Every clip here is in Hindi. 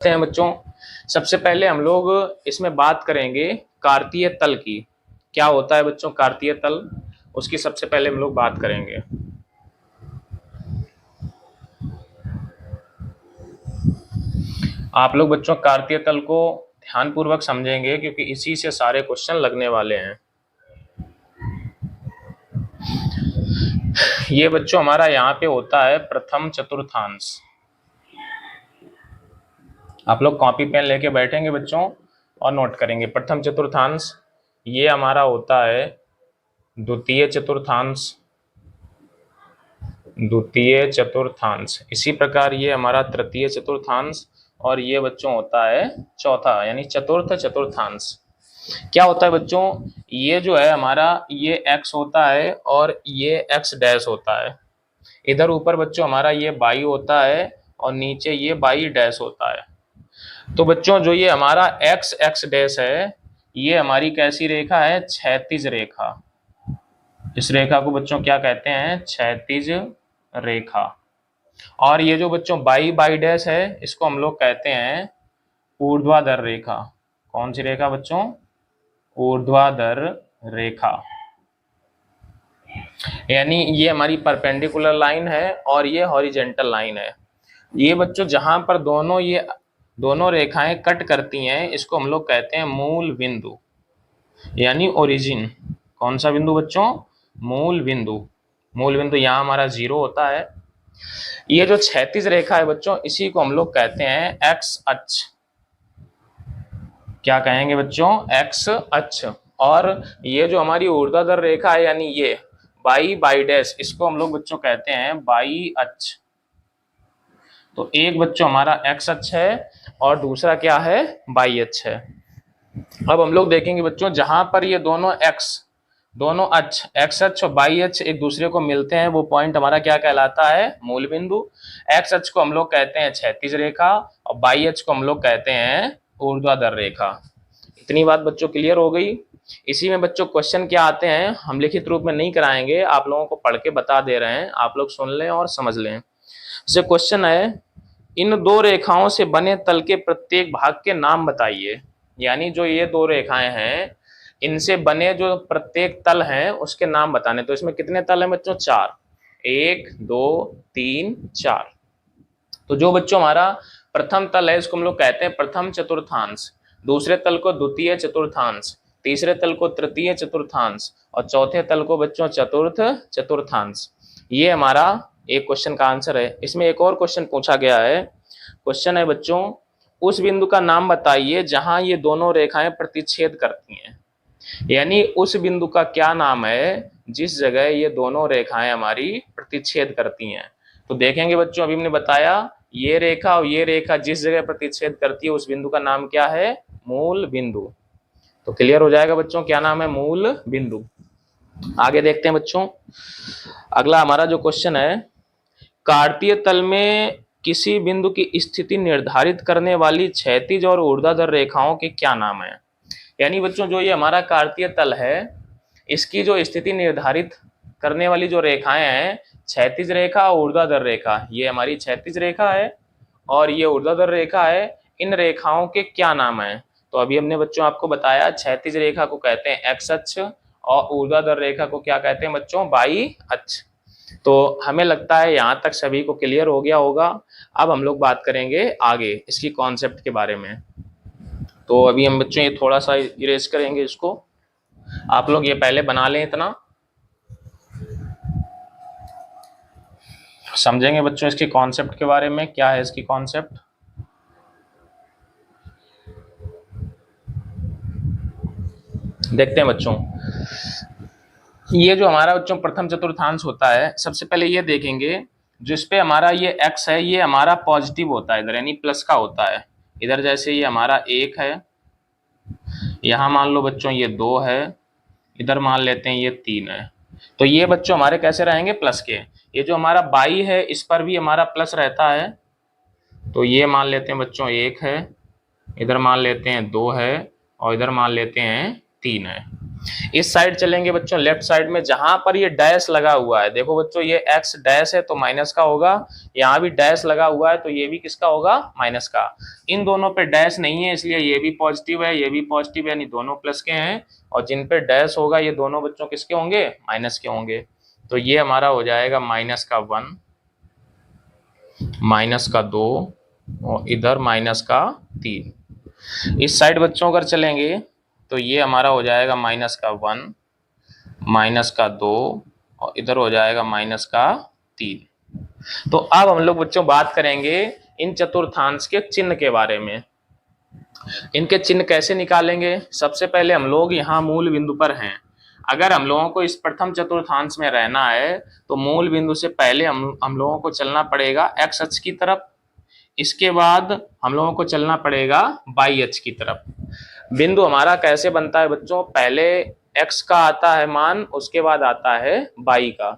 हैं बच्चों। सबसे पहले हम लोग इसमें बात करेंगे कार्तीय तल की। क्या होता है बच्चों कार्तीय तल, उसकी सबसे पहले हम लोग बात करेंगे। आप लोग बच्चों कार्तीय तल को ध्यानपूर्वक समझेंगे क्योंकि इसी से सारे क्वेश्चन लगने वाले हैं। ये बच्चों हमारा यहाँ पे होता है प्रथम चतुर्थांश। आप लोग कॉपी पेन लेके बैठेंगे बच्चों और नोट करेंगे। प्रथम चतुर्थांश ये हमारा होता है द्वितीय चतुर्थांश, द्वितीय चतुर्थांश। इसी प्रकार ये हमारा तृतीय चतुर्थांश और ये बच्चों होता है चौथा यानी चतुर्थ चतुर्थांश। क्या होता है बच्चों, ये जो है हमारा ये x होता है और ये x डैश होता है। इधर ऊपर बच्चों हमारा ये y होता है और नीचे ये y डैश होता है। तो बच्चों जो ये हमारा x डैश है ये हमारी कैसी रेखा है, क्षैतिज रेखा। इस रेखा को बच्चों क्या कहते हैं, क्षैतिज रेखा। और ये जो बच्चों y डैश है इसको हम लोग कहते हैं ऊर्ध्वाधर रेखा। कौन सी रेखा बच्चों, ऊर्ध्वाधर रेखा। यानी ये हमारी परपेंडिकुलर लाइन है और ये हॉरिजेंटल लाइन है। ये बच्चों जहां पर ये दोनों रेखाएं कट करती हैं इसको हम लोग कहते हैं मूल बिंदु यानी ओरिजिन। कौन सा बिंदु बच्चों, मूल बिंदु। मूल बिंदु यहाँ हमारा 0 होता है। ये जो क्षैतिज रेखा है बच्चों इसी को हम लोग कहते हैं एक्स अक्ष। क्या कहेंगे बच्चों, एक्स अक्ष। और ये जो हमारी ऊर्ध्वाधर रेखा है यानी ये y डैश, इसको हम लोग बच्चों कहते हैं y अक्ष। तो एक बच्चों हमारा x अक्ष है और दूसरा क्या है, y अक्ष है। अब हम लोग देखेंगे बच्चों जहां पर ये दोनों अक्ष x अक्ष और y अक्ष एक दूसरे को मिलते हैं वो पॉइंट हमारा क्या कहलाता है, मूल बिंदु। x अक्ष को हम लोग कहते हैं क्षैतिज रेखा और y अक्ष को हम लोग कहते हैं ऊर्ध्वाधर रेखा। इतनी बात बच्चों क्लियर हो गई। इसी में बच्चों क्वेश्चन क्या आते हैं, हम लिखित रूप में नहीं कराएंगे, आप लोगों को पढ़ के बता दे रहे हैं, आप लोग सुन लें और समझ लें। जैसे क्वेश्चन है, इन दो रेखाओं से बने तल के प्रत्येक भाग के नाम बताइए। यानी जो ये दो रेखाएं हैं इनसे बने जो प्रत्येक तल हैं उसके नाम बताने। तो इसमें कितने तल हैं बच्चों, 4, 1 2 3 4। तो जो बच्चों हमारा प्रथम तल है इसको हम लोग कहते हैं प्रथम चतुर्थांश, दूसरे तल को द्वितीय चतुर्थांश, तीसरे तल को तृतीय चतुर्थांश और चौथे तल को बच्चों चतुर्थ चतुर्थांश। ये हमारा एक क्वेश्चन का आंसर है। इसमें एक और क्वेश्चन पूछा गया है। क्वेश्चन है बच्चों, उस बिंदु का नाम बताइए जहां ये दोनों रेखाएं प्रतिच्छेद करती हैं। यानी उस बिंदु का क्या नाम है जिस जगह ये दोनों रेखाएं हमारी प्रतिच्छेद करती हैं। तो देखेंगे बच्चों, अभी हमने बताया ये रेखा और ये रेखा जिस जगह प्रतिच्छेद करती है उस बिंदु का नाम क्या है, मूल बिंदु। तो क्लियर हो जाएगा बच्चों क्या नाम है, मूल बिंदु। आगे देखते हैं बच्चों, अगला हमारा जो क्वेश्चन है, कार्तीय तल में किसी बिंदु की स्थिति निर्धारित करने वाली क्षैतिज और ऊर्ध्वाधर रेखाओं के क्या नाम है। यानी बच्चों जो ये हमारा कार्तीय तल है इसकी जो स्थिति निर्धारित करने वाली जो रेखाएं हैं, क्षैतिज रेखा और ऊर्ध्वाधर रेखा, ये हमारी क्षैतिज रेखा है और ये ऊर्ध्वाधर रेखा है। इन रेखाओं के क्या नाम है। तो अभी हमने बच्चों आपको बताया क्षैतिज रेखा को कहते हैं एक्स अक्ष और ऊर्ध्वाधर रेखा को क्या कहते हैं बच्चों, वाई अक्ष। तो हमें लगता है यहाँ तक सभी को क्लियर हो गया होगा। अब हम लोग बात करेंगे आगे इसकी कॉन्सेप्ट के बारे में। तो अभी हम बच्चों ये थोड़ा सा इरेज करेंगे इसको, आप लोग ये पहले बना लें, इतना समझेंगे बच्चों इसकी कॉन्सेप्ट के बारे में। क्या है इसकी कॉन्सेप्ट, देखते हैं बच्चों। ये जो हमारा बच्चों प्रथम चतुर्थांश होता है, सबसे पहले ये देखेंगे जिस पे हमारा ये x है ये हमारा पॉजिटिव होता है इधर, यानी प्लस का होता है इधर। जैसे ये हमारा 1 है, यहाँ मान लो बच्चों ये 2 है, इधर मान लेते हैं ये 3 है। तो ये बच्चों हमारे कैसे रहेंगे, प्लस के। ये जो हमारा बाई है इस पर भी हमारा प्लस रहता है। तो ये मान लेते हैं बच्चों 1 है, इधर मान लेते हैं 2 है और इधर मान लेते हैं 3 है। इस साइड चलेंगे बच्चों, लेफ्ट साइड में जहां पर ये डैश लगा हुआ है, देखो बच्चों ये x डैश है तो माइनस का होगा, यहाँ भी डैश लगा हुआ है तो ये भी किसका होगा, माइनस का। इन दोनों पे डैश नहीं है इसलिए ये भी पॉजिटिव है, ये भी पॉजिटिव है, यानी दोनों प्लस के हैं। और जिन पे डैश होगा ये दोनों बच्चों किसके होंगे, माइनस के होंगे। तो ये हमारा हो जाएगा माइनस का 1, माइनस का 2 और इधर माइनस का 3। इस साइड बच्चों अगर चलेंगे तो ये हमारा हो जाएगा माइनस का 1, माइनस का 2 और इधर हो जाएगा माइनस का 3। तो अब हम लोग बच्चों बात करेंगे इन चतुर्थांश के चिन्ह के बारे में। इनके चिन्ह कैसे निकालेंगे, सबसे पहले हम लोग यहाँ मूल बिंदु पर हैं। अगर हम लोगों को इस प्रथम चतुर्थांश में रहना है तो मूल बिंदु से पहले हम लोगों को चलना पड़ेगा एक्स अक्ष की तरफ, इसके बाद हम लोगों को चलना पड़ेगा वाई अक्ष की तरफ। बिंदु हमारा कैसे बनता है बच्चों, पहले x का आता है मान, उसके बाद आता है y का।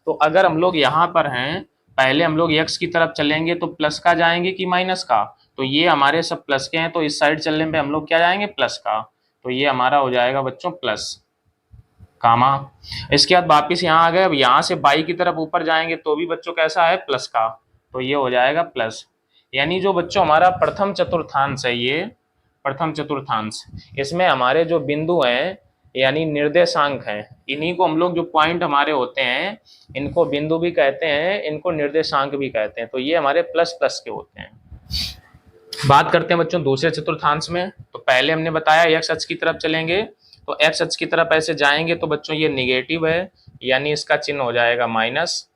तो अगर हम लोग यहाँ पर हैं, पहले हम लोग x की तरफ चलेंगे तो प्लस का जाएंगे कि माइनस का, तो ये हमारे सब प्लस के हैं तो इस साइड चलने पे हम लोग क्या जाएंगे, प्लस का। तो ये हमारा हो जाएगा बच्चों प्लस कामा। इसके बाद वापिस यहाँ आ गए, अब यहाँ से y की तरफ ऊपर जाएंगे तो भी बच्चों कैसा है, प्लस का, तो ये हो जाएगा प्लस। यानी जो बच्चों हमारा प्रथम चतुर्थांश है, ये प्रथम चतुर्थांश, इसमें हमारे जो बिंदु हैं यानी निर्देशांक हैं, इन्हीं को हम लोग जो पॉइंट हमारे होते हैं इनको बिंदु भी कहते हैं, इनको निर्देशांक भी कहते हैं। तो ये हमारे प्लस प्लस के होते हैं। बात करते हैं बच्चों दूसरे चतुर्थांश में। तो पहले हमने बताया एक्स अक्ष की तरफ चलेंगे, तो एक्स अक्ष की तरफ ऐसे जाएंगे तो बच्चों ये निगेटिव है, यानी इसका चिन्ह हो जाएगा माइनस।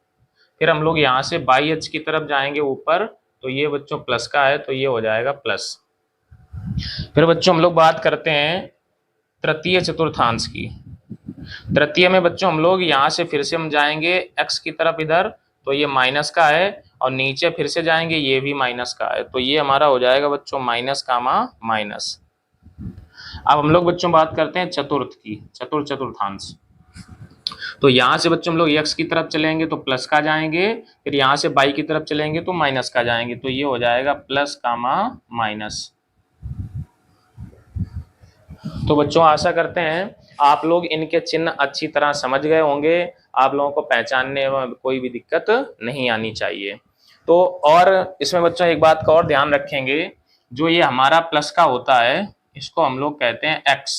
फिर हम लोग यहाँ से वाई अक्ष की तरफ जाएंगे ऊपर, तो ये बच्चों प्लस का है तो ये हो जाएगा प्लस। फिर बच्चों हम लोग बात करते हैं तृतीय चतुर्थांश की। तृतीय में बच्चों हम लोग यहाँ से फिर से हम जाएंगे x की तरफ इधर, तो ये माइनस का है, और नीचे फिर से जाएंगे ये भी माइनस का है, तो ये हमारा हो जाएगा बच्चों माइनस कामा माइनस। अब हम लोग बच्चों बात करते हैं चतुर्थ की, चतुर्थांश। तो यहाँ से बच्चों हम लोग x की तरफ चलेंगे तो प्लस का जाएंगे, फिर यहाँ से y की तरफ चलेंगे तो माइनस का जाएंगे, तो ये हो जाएगा प्लस कामा माइनस। तो बच्चों आशा करते हैं आप लोग इनके चिन्ह अच्छी तरह समझ गए होंगे, आप लोगों को पहचानने में कोई भी दिक्कत नहीं आनी चाहिए। तो और इसमें बच्चों एक बात का और ध्यान रखेंगे, जो ये हमारा प्लस का होता है इसको हम लोग कहते हैं x,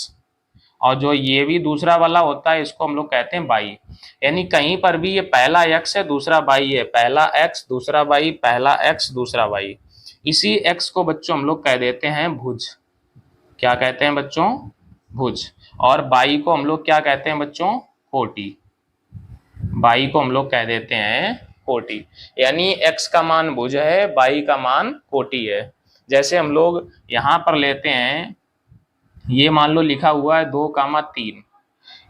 और जो ये भी दूसरा वाला होता है इसको हम लोग कहते हैं y। यानी कहीं पर भी ये पहला x है दूसरा y है, पहला x दूसरा y, पहला x दूसरा y, इसी x को बच्चों हम लोग कह देते हैं भुज। क्या कहते हैं बच्चों, भुज। और बाई को हम लोग क्या कहते हैं बच्चों, कोटि। बाई को हम लोग कह देते हैं कोटि, यानी x का मान भुज है, बाई का मान कोटि है। जैसे हम लोग यहाँ पर लेते हैं, ये मान लो लिखा हुआ है 2,3,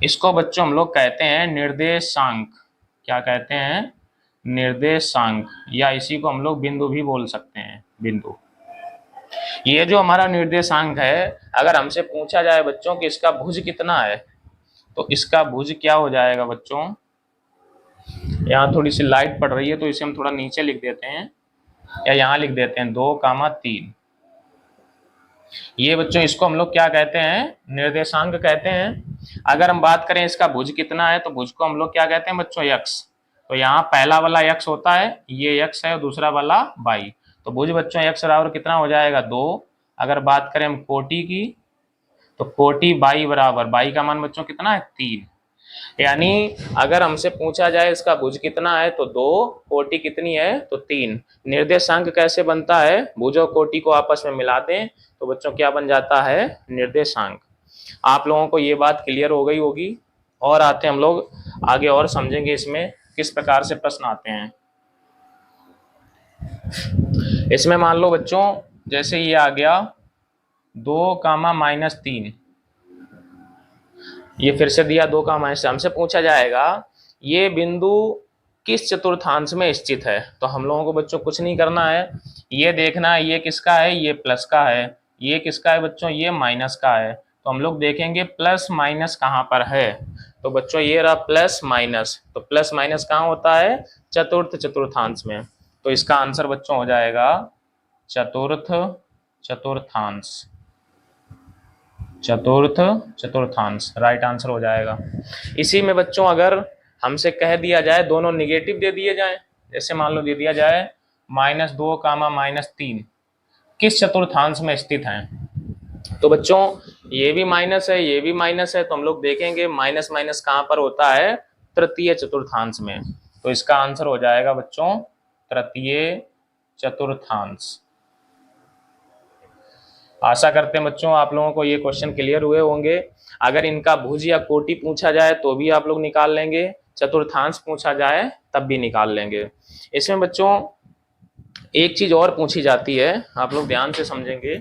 इसको बच्चों हम लोग कहते हैं निर्देशांक। क्या कहते हैं, निर्देशांक, या इसी को हम लोग बिंदु भी बोल सकते हैं, बिंदु। ये जो हमारा निर्देशांक है, अगर हमसे पूछा जाए बच्चों कि इसका भुज कितना है, तो इसका भुज क्या हो जाएगा बच्चों, यहाँ थोड़ी सी लाइट पड़ रही है तो इसे हम थोड़ा नीचे लिख देते हैं, या यहाँ लिख देते हैं 2,3। ये बच्चों इसको हम लोग क्या कहते हैं, निर्देशांक कहते हैं। अगर हम बात करें इसका भुज कितना है, तो भुज को हम लोग क्या कहते हैं बच्चों, x। तो यहाँ पहला वाला x होता है, ये x है, और दूसरा वाला y। तो भुज बच्चों x बराबर कितना हो जाएगा, 2। अगर बात करें हम कोटि की, तो कोटि y बराबर, y का मान बच्चों कितना है, 3। यानी अगर हमसे पूछा जाए इसका भुज कितना है तो 2, कोटि कितनी है तो 3। निर्देशांक कैसे बनता है, भुज और कोटि को आपस में मिला दें तो बच्चों क्या बन जाता है, निर्देशांक। आप लोगों को ये बात क्लियर हो गई होगी। और आते हम लोग आगे और समझेंगे इसमें किस प्रकार से प्रश्न आते हैं। इसमें मान लो बच्चों जैसे ये आ गया 2,-3, ये फिर से दिया 2,-, हमसे पूछा जाएगा ये बिंदु किस चतुर्थांश में स्थित है। तो हम लोगों को बच्चों कुछ नहीं करना है, ये देखना है ये किसका है, ये प्लस का है, ये किसका है बच्चों, ये माइनस का है। तो हम लोग देखेंगे प्लस माइनस कहाँ पर है, तो बच्चों ये रहा प्लस माइनस। तो प्लस माइनस कहाँ होता है, चतुर्थ चतुर्थांश में। तो इसका आंसर बच्चों हो जाएगा चतुर्थ चतुर्थांश। चतुर्थांश राइट आंसर हो जाएगा। इसी में बच्चों अगर हमसे कह दिया जाए दोनों निगेटिव दे दिए जाए, जैसे मान लो दे दिया जाए -2 कामा -3 किस चतुर्थांश में स्थित हैं, तो बच्चों ये भी माइनस है ये भी माइनस है, तो हम लोग देखेंगे माइनस माइनस कहां पर होता है, तृतीय चतुर्थांश में। तो इसका आंसर हो जाएगा बच्चों तृतीय चतुर्थांश। आशा करते हैं बच्चों आप लोगों को ये क्वेश्चन क्लियर हुए होंगे। अगर इनका भुज या कोटि पूछा जाए तो भी आप लोग निकाल लेंगे, चतुर्थांश पूछा जाए तब भी निकाल लेंगे। इसमें बच्चों एक चीज और पूछी जाती है, आप लोग ध्यान से समझेंगे।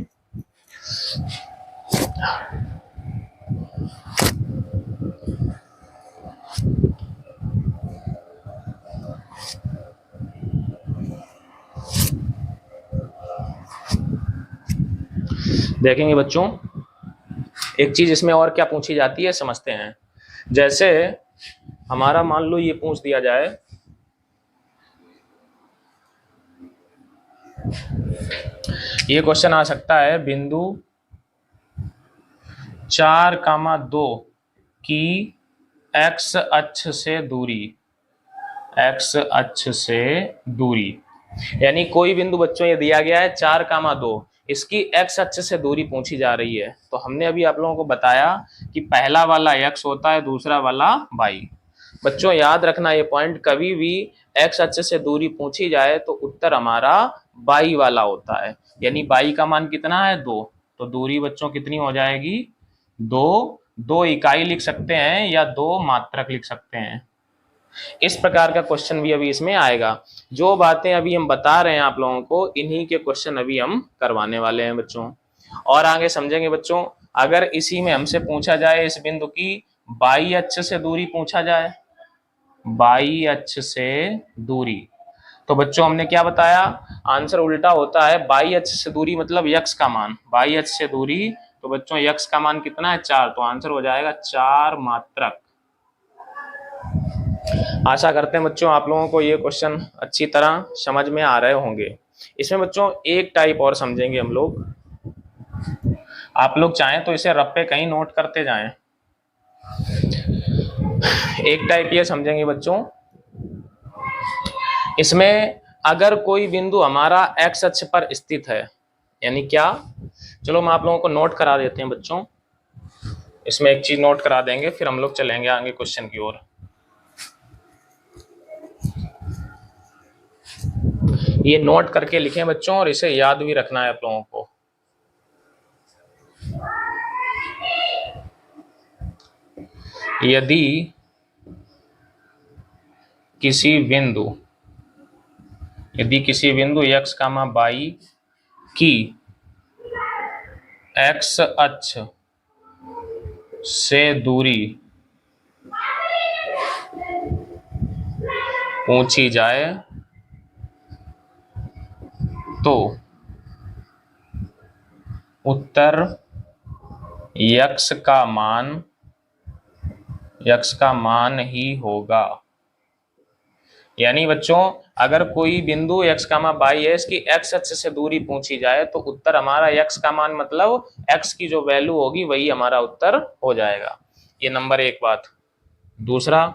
देखेंगे बच्चों एक चीज इसमें और क्या पूछी जाती है समझते हैं। जैसे हमारा मान लो ये पूछ दिया जाए ये क्वेश्चन आ सकता है बिंदु 4,2 की x अक्ष से दूरी, x अक्ष से दूरी, यानी कोई बिंदु बच्चों ये दिया गया है 4,2, इसकी x अक्ष से दूरी पूछी जा रही है। तो हमने अभी आप लोगों को बताया कि पहला वाला x होता है, दूसरा वाला y। बच्चों याद रखना ये पॉइंट, कभी भी x अक्ष से दूरी पूछी जाए तो उत्तर हमारा y वाला होता है, यानी y का मान कितना है 2, तो दूरी बच्चों कितनी हो जाएगी 2 इकाई लिख सकते हैं या 2 मात्रक लिख सकते हैं। इस प्रकार का क्वेश्चन भी अभी इसमें आएगा। जो बातें अभी हम बता रहे हैं आप लोगों को, इन्हीं के क्वेश्चन अभी हम करवाने वाले हैं बच्चों, और आगे समझेंगे बच्चों। अगर इसी में हमसे पूछा जाए इस बिंदु की बाई अक्ष से दूरी पूछा जाए, बाई अक्ष से दूरी, तो बच्चों हमने क्या बताया, आंसर उल्टा होता है। बाई अक्ष से दूरी मतलब यक्स का मान, बाई अक्ष से दूरी, तो बच्चों यक्स का मान कितना है 4, तो आंसर हो जाएगा 4 मात्रक। आशा करते हैं बच्चों आप लोगों को ये क्वेश्चन अच्छी तरह समझ में आ रहे होंगे। इसमें बच्चों एक टाइप और समझेंगे हम लोग, आप लोग चाहें तो इसे रफ पे कहीं नोट करते जाएं। एक टाइप ये समझेंगे बच्चों, इसमें अगर कोई बिंदु हमारा एक्स अक्ष पर स्थित है, यानी क्या, चलो मैं आप लोगों को नोट करा देते हैं बच्चों। इसमें एक चीज नोट करा देंगे फिर हम लोग चलेंगे आगे क्वेश्चन की ओर। ये नोट करके लिखें बच्चों और इसे याद भी रखना है आप लोगों को। यदि किसी बिंदु x, y की x अक्ष से दूरी पूछी जाए तो उत्तर यक्स का मान ही होगा। यानी बच्चों अगर कोई बिंदु x, y है, इसकी x अक्ष से दूरी पूछी जाए तो उत्तर हमारा x का मान मतलब x की जो वैल्यू होगी वही हमारा उत्तर हो जाएगा। ये नंबर 1 बात। दूसरा,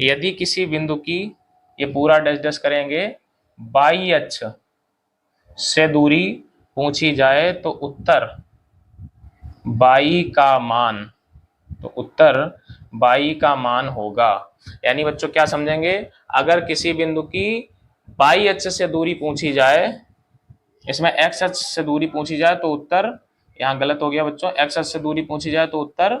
यदि किसी बिंदु की, ये पूरा डैश डैश करेंगे, y अक्ष से दूरी पूछी जाए तो उत्तर y का मान, तो उत्तर y का मान होगा। यानी बच्चों क्या समझेंगे, अगर किसी बिंदु की y अक्ष से दूरी पूछी जाए, इसमें x अक्ष से दूरी पूछी जाए तो उत्तर, यहाँ गलत हो गया बच्चों, x अक्ष से दूरी पूछी जाए तो उत्तर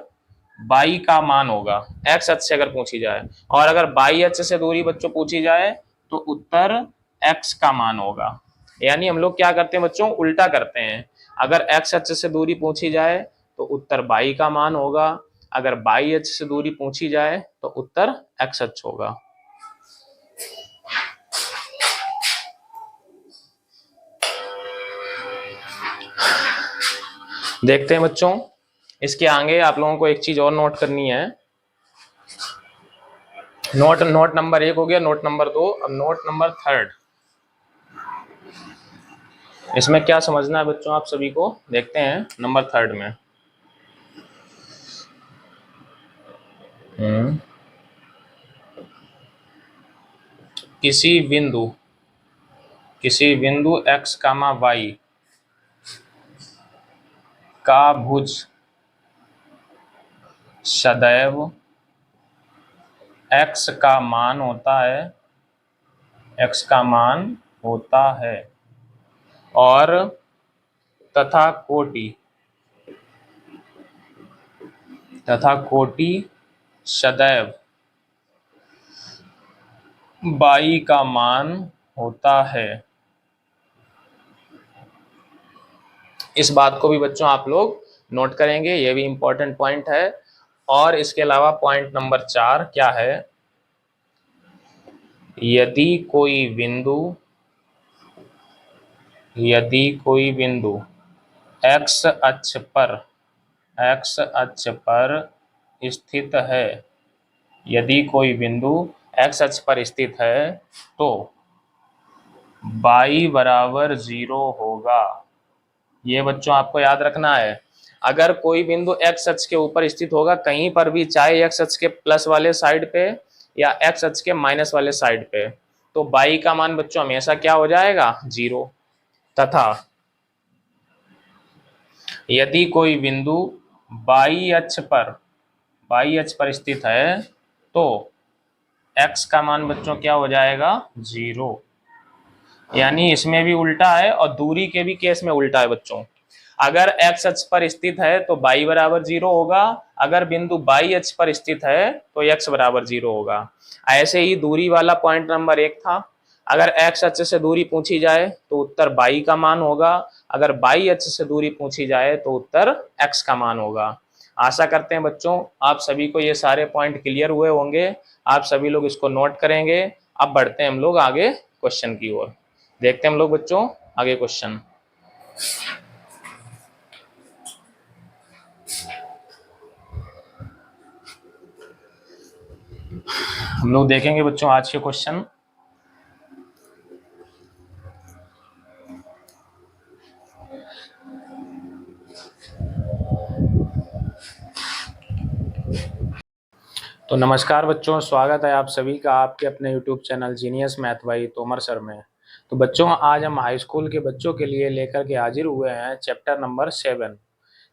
y का मान होगा, x अक्ष से अगर पूछी जाए, और अगर y अक्ष से दूरी बच्चों पूछी जाए तो उत्तर x का मान होगा। यानी हम लोग क्या करते हैं बच्चों, उल्टा करते हैं। अगर x अक्ष से दूरी पूछी जाए तो उत्तर y का मान होगा, अगर y अक्ष से दूरी पूछी जाए तो उत्तर x अक्ष होगा। देखते हैं बच्चों, इसके आगे आप लोगों को एक चीज और नोट करनी है। नोट नंबर 1 हो गया, नोट नंबर 2, अब नोट नंबर 3। इसमें क्या समझना है बच्चों आप सभी को, देखते हैं नंबर 3 में। किसी बिंदु x, y का भुज सदैव x का मान होता है और तथा कोटि सदैव y का मान होता है। इस बात को भी बच्चों आप लोग नोट करेंगे, ये भी इंपॉर्टेंट पॉइंट है। और इसके अलावा पॉइंट नंबर 4 क्या है, यदि कोई बिंदु x अक्ष पर स्थित है, यदि कोई बिंदु x अक्ष पर स्थित है तो y बराबर 0 होगा। ये बच्चों आपको याद रखना है। अगर कोई बिंदु x अक्ष के ऊपर स्थित होगा कहीं पर भी, चाहे x अक्ष के प्लस वाले साइड पे या x अक्ष के माइनस वाले साइड पे, तो y का मान बच्चों हमेशा क्या हो जाएगा, 0। तथा यदि कोई बिंदु y अक्ष पर स्थित है तो x का मान बच्चों क्या हो जाएगा, 0। यानी इसमें भी उल्टा है और दूरी के भी केस में उल्टा है बच्चों। अगर x अक्ष पर स्थित है तो y बराबर 0 होगा, अगर बिंदु y अक्ष पर स्थित है तो x बराबर 0 होगा। ऐसे ही दूरी वाला पॉइंट नंबर 1 था, अगर x अक्ष से दूरी पूछी जाए तो उत्तर y का मान होगा, अगर y अक्ष से दूरी पूछी जाए तो उत्तर x का मान होगा। आशा करते हैं बच्चों आप सभी को ये सारे पॉइंट क्लियर हुए होंगे, आप सभी लोग इसको नोट करेंगे। अब बढ़ते हैं हम लोग आगे क्वेश्चन की ओर, देखते हैं हम लोग बच्चों आगे क्वेश्चन। हम लोग देखेंगे बच्चों आज के क्वेश्चन। तो नमस्कार बच्चों, स्वागत है आप सभी का आपके अपने YouTube channel genius math by Tomar sir में। तो बच्चों आज हम हाई स्कूल के बच्चों के लिए लेकर के हाजिर हुए हैं चैप्टर नंबर 7,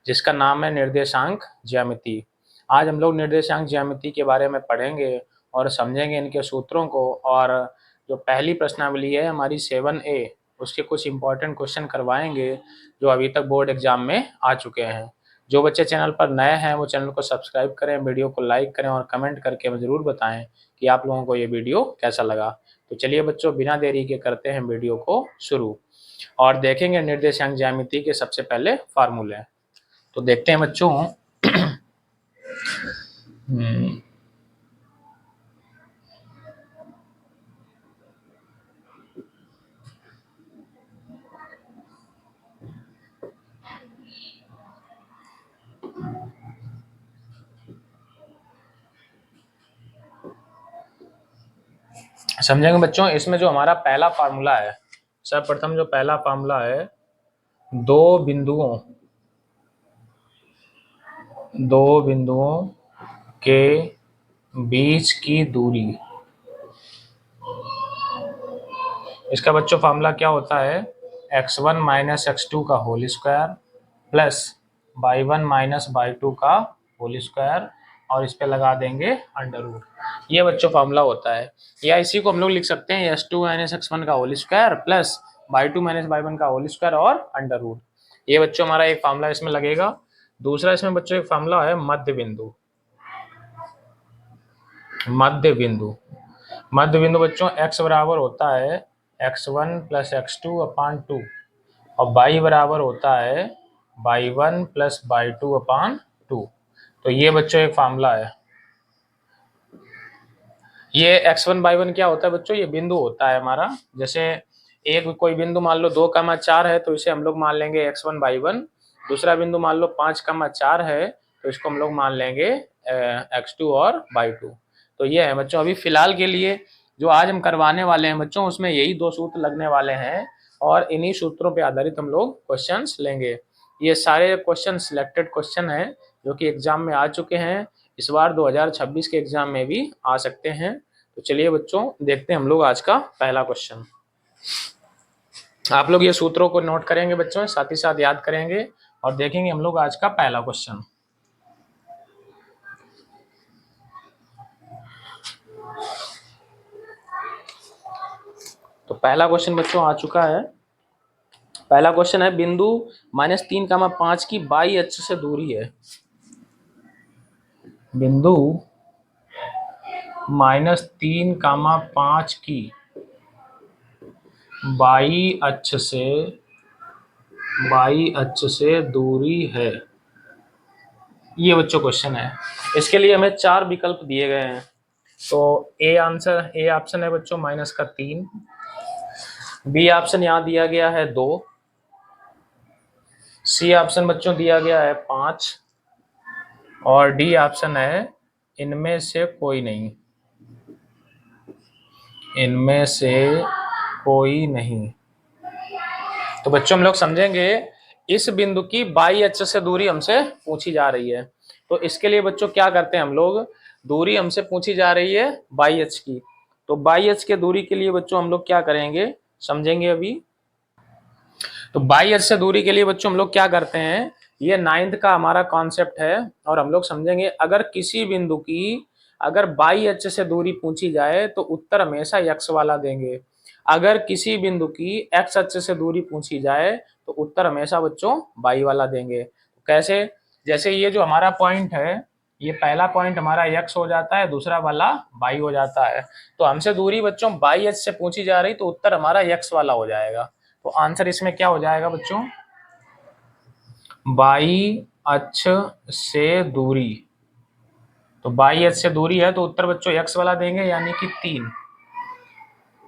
जिसका नाम है निर्देशांक ज्यामिति। आज हम लोग निर्देशांक ज्यामिति के बारे में पढ़ेंगे और समझेंगे इनके सूत्रों को, और जो पहली प्रश्नावली है हमारी 7A उसके कुछ इंपॉर्टेंट क्वेश्चन करवाएंगे जो अभी तक बोर्ड एग्जाम में आ चुके हैं। जो बच्चे चैनल पर नए हैं वो चैनल को सब्सक्राइब करें, वीडियो को लाइक करें और कमेंट करके हमें ज़रूर बताएं कि आप लोगों को ये वीडियो कैसा लगा। तो चलिए बच्चों बिना देरी के करते हैं वीडियो को शुरू और देखेंगे निर्देशांक ज्यामिति के सबसे पहले फार्मूले। तो देखते हैं बच्चों समझेंगे बच्चों। इसमें जो हमारा पहला फार्मूला है, सर्वप्रथम जो पहला फार्मूला है, दो बिंदुओं के बीच की दूरी, इसका बच्चों फार्मूला क्या होता है, x1 माइनस x2 का whole square plus y1 minus y2 का होल स्क्वायर और इस पे लगा देंगे अंडर रूट। ये बच्चों फार्मूला होता है, या इसी को हम लोग लिख सकते हैं x2 माइनस x1 का whole square plus y2 minus y1 का होल स्क्वायर और अंडर रूट। ये बच्चों हमारा एक फार्मूला इसमें लगेगा। दूसरा इसमें बच्चों एक फार्मूला है मध्य बिंदु बच्चों x बराबर होता है x1 प्लस x2 अपान 2 और y बराबर होता है y1 प्लस y2 अपान 2। तो ये बच्चों एक फार्मूला है। ये x1 y1 क्या होता है बच्चों, ये बिंदु होता है हमारा। जैसे एक कोई बिंदु मान लो 2,4 है तो इसे हम लोग मान लेंगे x1 y1। दूसरा बिंदु मान लो 5,4 है तो इसको हम लोग मान लेंगे x2 और y2। तो ये है बच्चों अभी फिलहाल के लिए जो आज हम करवाने वाले हैं बच्चों, उसमें यही दो सूत्र लगने वाले हैं और इन्हीं सूत्रों पे आधारित हम लोग क्वेश्चंस लेंगे। ये सारे क्वेश्चन सिलेक्टेड क्वेश्चन हैं जो कि एग्जाम में आ चुके हैं। इस बार 2026 के एग्जाम में भी आ सकते हैं। तो चलिए बच्चों देखते हैं हम लोग आज का पहला क्वेश्चन। आप लोग ये सूत्रों को नोट करेंगे बच्चों, साथ ही साथ याद करेंगे और देखेंगे हम लोग आज का पहला क्वेश्चन। तो पहला क्वेश्चन बच्चों आ चुका है। पहला क्वेश्चन है, बिंदु -3,5 की बाई अक्ष से दूरी है। बिंदु -3,5 की बाई अक्ष से दूरी है। ये बच्चों क्वेश्चन है। इसके लिए हमें 4 विकल्प दिए गए हैं। तो ए ऑप्शन है बच्चों -3, बी ऑप्शन यहाँ दिया गया है 2, सी ऑप्शन बच्चों दिया गया है 5 और डी ऑप्शन है इनमें से कोई नहीं। इनमें से कोई नहीं। तो बच्चों हम लोग समझेंगे, इस बिंदु की बाई अक्ष से दूरी हमसे पूछी जा रही है। तो इसके लिए बच्चों क्या करते हैं हम लोग, दूरी हमसे पूछी जा रही है बाई अक्ष की। तो बाई अक्ष के दूरी के लिए बच्चों हम लोग क्या करेंगे, समझेंगे अभी। तो बाई अक्ष से दूरी के लिए बच्चों हम लोग क्या करते हैं, ये 9th का हमारा कॉन्सेप्ट है और हम लोग समझेंगे, अगर किसी बिंदु की अगर बाई अक्ष से दूरी पूछी जाए तो उत्तर हमेशा x वाला देंगे। अगर किसी बिंदु की x अक्ष से दूरी पूछी जाए तो उत्तर हमेशा बच्चों y वाला देंगे। कैसे, जैसे ये जो हमारा पॉइंट है, ये पहला पॉइंट हमारा x हो जाता है, दूसरा वाला y हो जाता है। तो हमसे दूरी बच्चों बाई अक्ष से पूछी जा रही तो उत्तर हमारा x वाला हो जाएगा। तो आंसर इसमें क्या हो जाएगा बच्चों, बाई अक्ष से दूरी। तो बाई अक्ष से दूरी है तो उत्तर बच्चों x वाला देंगे, यानी कि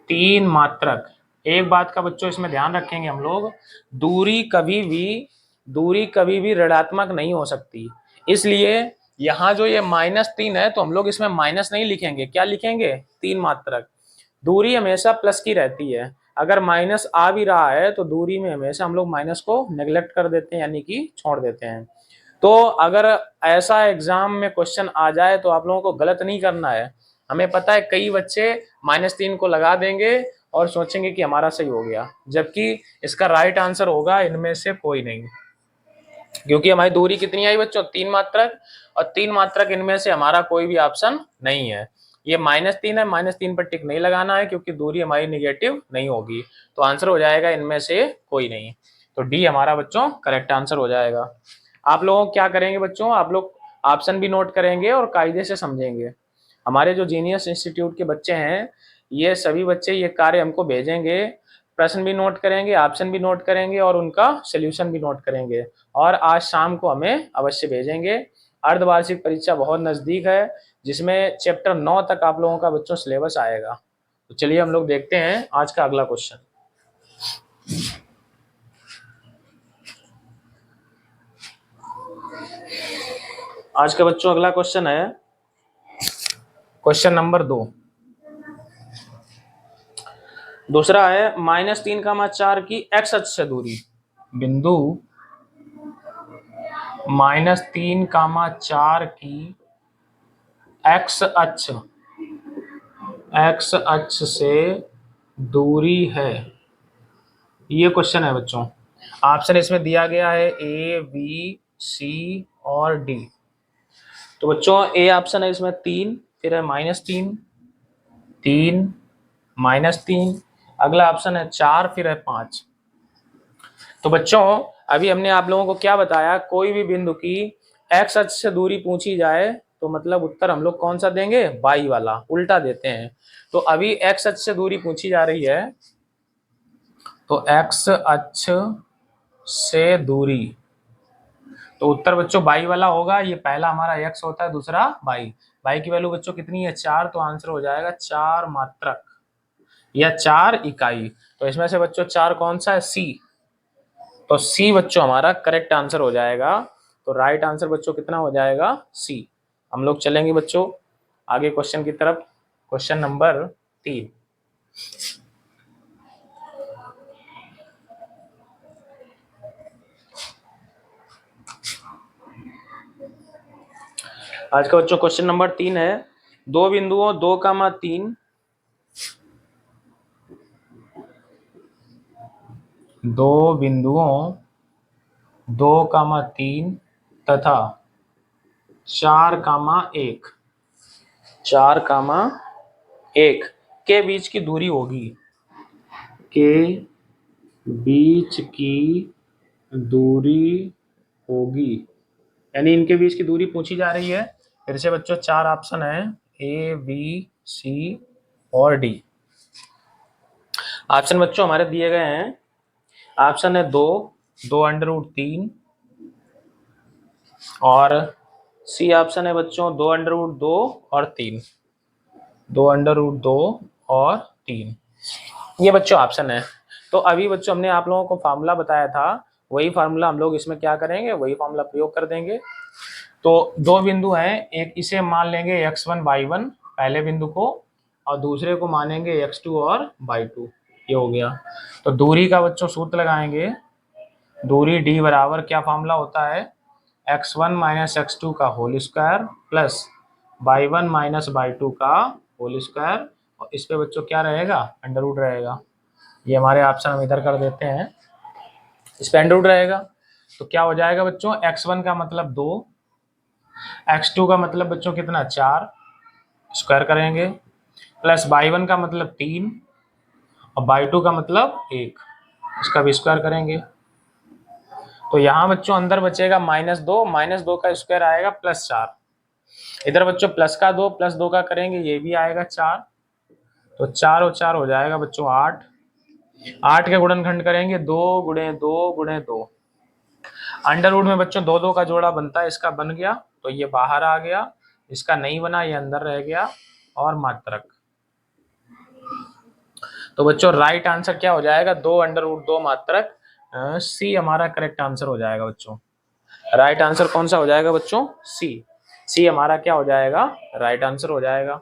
3 मात्रक। एक बात का बच्चों इसमें ध्यान रखेंगे हम लोग, दूरी कभी भी ऋणात्मक नहीं हो सकती। इसलिए यहाँ जो ये -3 है तो हम लोग इसमें माइनस नहीं लिखेंगे, क्या लिखेंगे, 3 मात्रक। दूरी हमेशा प्लस की रहती है। अगर माइनस आ भी रहा है तो दूरी में हमेशा हम लोग माइनस को नेग्लेक्ट कर देते हैं, यानी कि छोड़ देते हैं। तो अगर ऐसा एग्जाम में क्वेश्चन आ जाए तो आप लोगों को गलत नहीं करना है। हमें पता है कई बच्चे -3 को लगा देंगे और सोचेंगे कि हमारा सही हो गया, जबकि इसका राइट आंसर होगा इनमें से कोई नहीं। क्योंकि हमारी दूरी कितनी आई बच्चों, 3 मात्रक, और 3 मात्रक इनमें से हमारा कोई भी ऑप्शन नहीं है। ये -3 है, -3 पर टिक नहीं लगाना है क्योंकि दूरी हमारी निगेटिव नहीं होगी। तो आंसर हो जाएगा इनमें से कोई नहीं। तो डी हमारा बच्चों करेक्ट आंसर हो जाएगा। आप लोग क्या करेंगे बच्चों, आप लोग ऑप्शन भी नोट करेंगे और कायदे से समझेंगे। हमारे जो जीनियस इंस्टीट्यूट के बच्चे हैं, ये सभी बच्चे ये कार्य हमको भेजेंगे, प्रश्न भी नोट करेंगे, ऑप्शन भी नोट करेंगे और उनका सोल्यूशन भी नोट करेंगे और आज शाम को हमें अवश्य भेजेंगे। अर्धवार्षिक परीक्षा बहुत नजदीक है, जिसमें चैप्टर 9 तक आप लोगों का बच्चों सिलेबस आएगा। तो चलिए हम लोग देखते हैं आज का अगला क्वेश्चन। आज का बच्चों अगला क्वेश्चन है क्वेश्चन नंबर 2। दूसरा है -3,4 की x अक्ष से दूरी। बिंदु -3,4 की x अक्ष से दूरी है। ये क्वेश्चन है बच्चों। ऑप्शन इसमें दिया गया है A, B, C और D। तो बच्चों ए ऑप्शन है इसमें 3, फिर है -3, 3, -3, अगला ऑप्शन है 4, फिर है 5। तो बच्चों अभी हमने आप लोगों को क्या बताया, कोई भी बिंदु की x अक्ष से दूरी पूछी जाए तो मतलब उत्तर हम लोग कौन सा देंगे, बाई वाला, उल्टा देते हैं। तो अभी x अक्ष से दूरी पूछी जा रही है, तो x अक्ष से दूरी, तो उत्तर बच्चों बाई वाला होगा। ये पहला हमारा x होता है, दूसरा बाई। बाई की वैल्यू बच्चों कितनी है, 4, तो आंसर हो जाएगा 4 मात्रक या 4 इकाई। तो इसमें से बच्चों 4 कौन सा है, C। तो सी बच्चों हमारा करेक्ट आंसर हो जाएगा। तो राइट आंसर बच्चों कितना हो जाएगा, सी। हम लोग चलेंगे बच्चों आगे क्वेश्चन की तरफ। Question number 3। आज का बच्चों क्वेश्चन नंबर 3 है, दो बिंदुओं 2,3 दो बिंदुओं 2,3 तथा 4,1 4,1 के बीच की दूरी होगी, के बीच की दूरी होगी, यानी इनके बीच की दूरी पूछी जा रही है। फिर से बच्चों 4 ऑप्शन है, ए बी सी और डी। ऑप्शन बच्चों हमारे दिए गए हैं, ऑप्शन है 2√3 और सी ऑप्शन है बच्चों 2√2 और 3, 2√2 और 3, ये बच्चों ऑप्शन है। तो अभी बच्चों हमने आप लोगों को फार्मूला बताया था, वही फार्मूला हम लोग इसमें क्या करेंगे, वही फार्मूला प्रयोग कर देंगे। तो दो बिंदु हैं, एक इसे मान लेंगे x1 y1 पहले बिंदु को, और दूसरे को मानेंगे x2 और y2, ये हो गया। तो दूरी का बच्चों सूत्र लगाएंगे, दूरी d बराबर क्या फार्मूला होता है, x1 माइनस x2 का whole square plus y1 minus y2 का होल स्क्वायर, और इस पे बच्चों क्या रहेगा, अंडर रूट रहेगा। ये हमारे ऑप्शन हम इधर कर देते हैं, इस पे अंडर रूट रहेगा। तो क्या हो जाएगा बच्चों, x1 का मतलब 2, x2 का मतलब बच्चों कितना 4, स्क्वायर करेंगे, प्लस y1 का मतलब 3 और y2 का मतलब 1, इसका भी स्क्वायर करेंगे। तो यहाँ बच्चों अंदर बचेगा -2 का स्क्वायर आएगा +4, इधर बच्चों प्लस का 2 प्लस 2 का करेंगे, ये भी आएगा 4, तो 4 और 4 हो जाएगा बच्चों 8, 8 के गुणनखंड करेंगे 2 गुणे 2 गुणे 2, अंडर रूट में बच्चों 2 का जोड़ा बनता है, इसका बन गया तो ये बाहर आ गया, इसका नहीं बना ये अंदर रह गया, और मात्रक। तो बच्चों राइट आंसर क्या हो जाएगा, 2√2 मात्रक, सी हमारा करेक्ट आंसर हो जाएगा बच्चों। राइट आंसर कौन सा हो जाएगा बच्चों, सी हमारा क्या हो जाएगा, राइट आंसर हो जाएगा।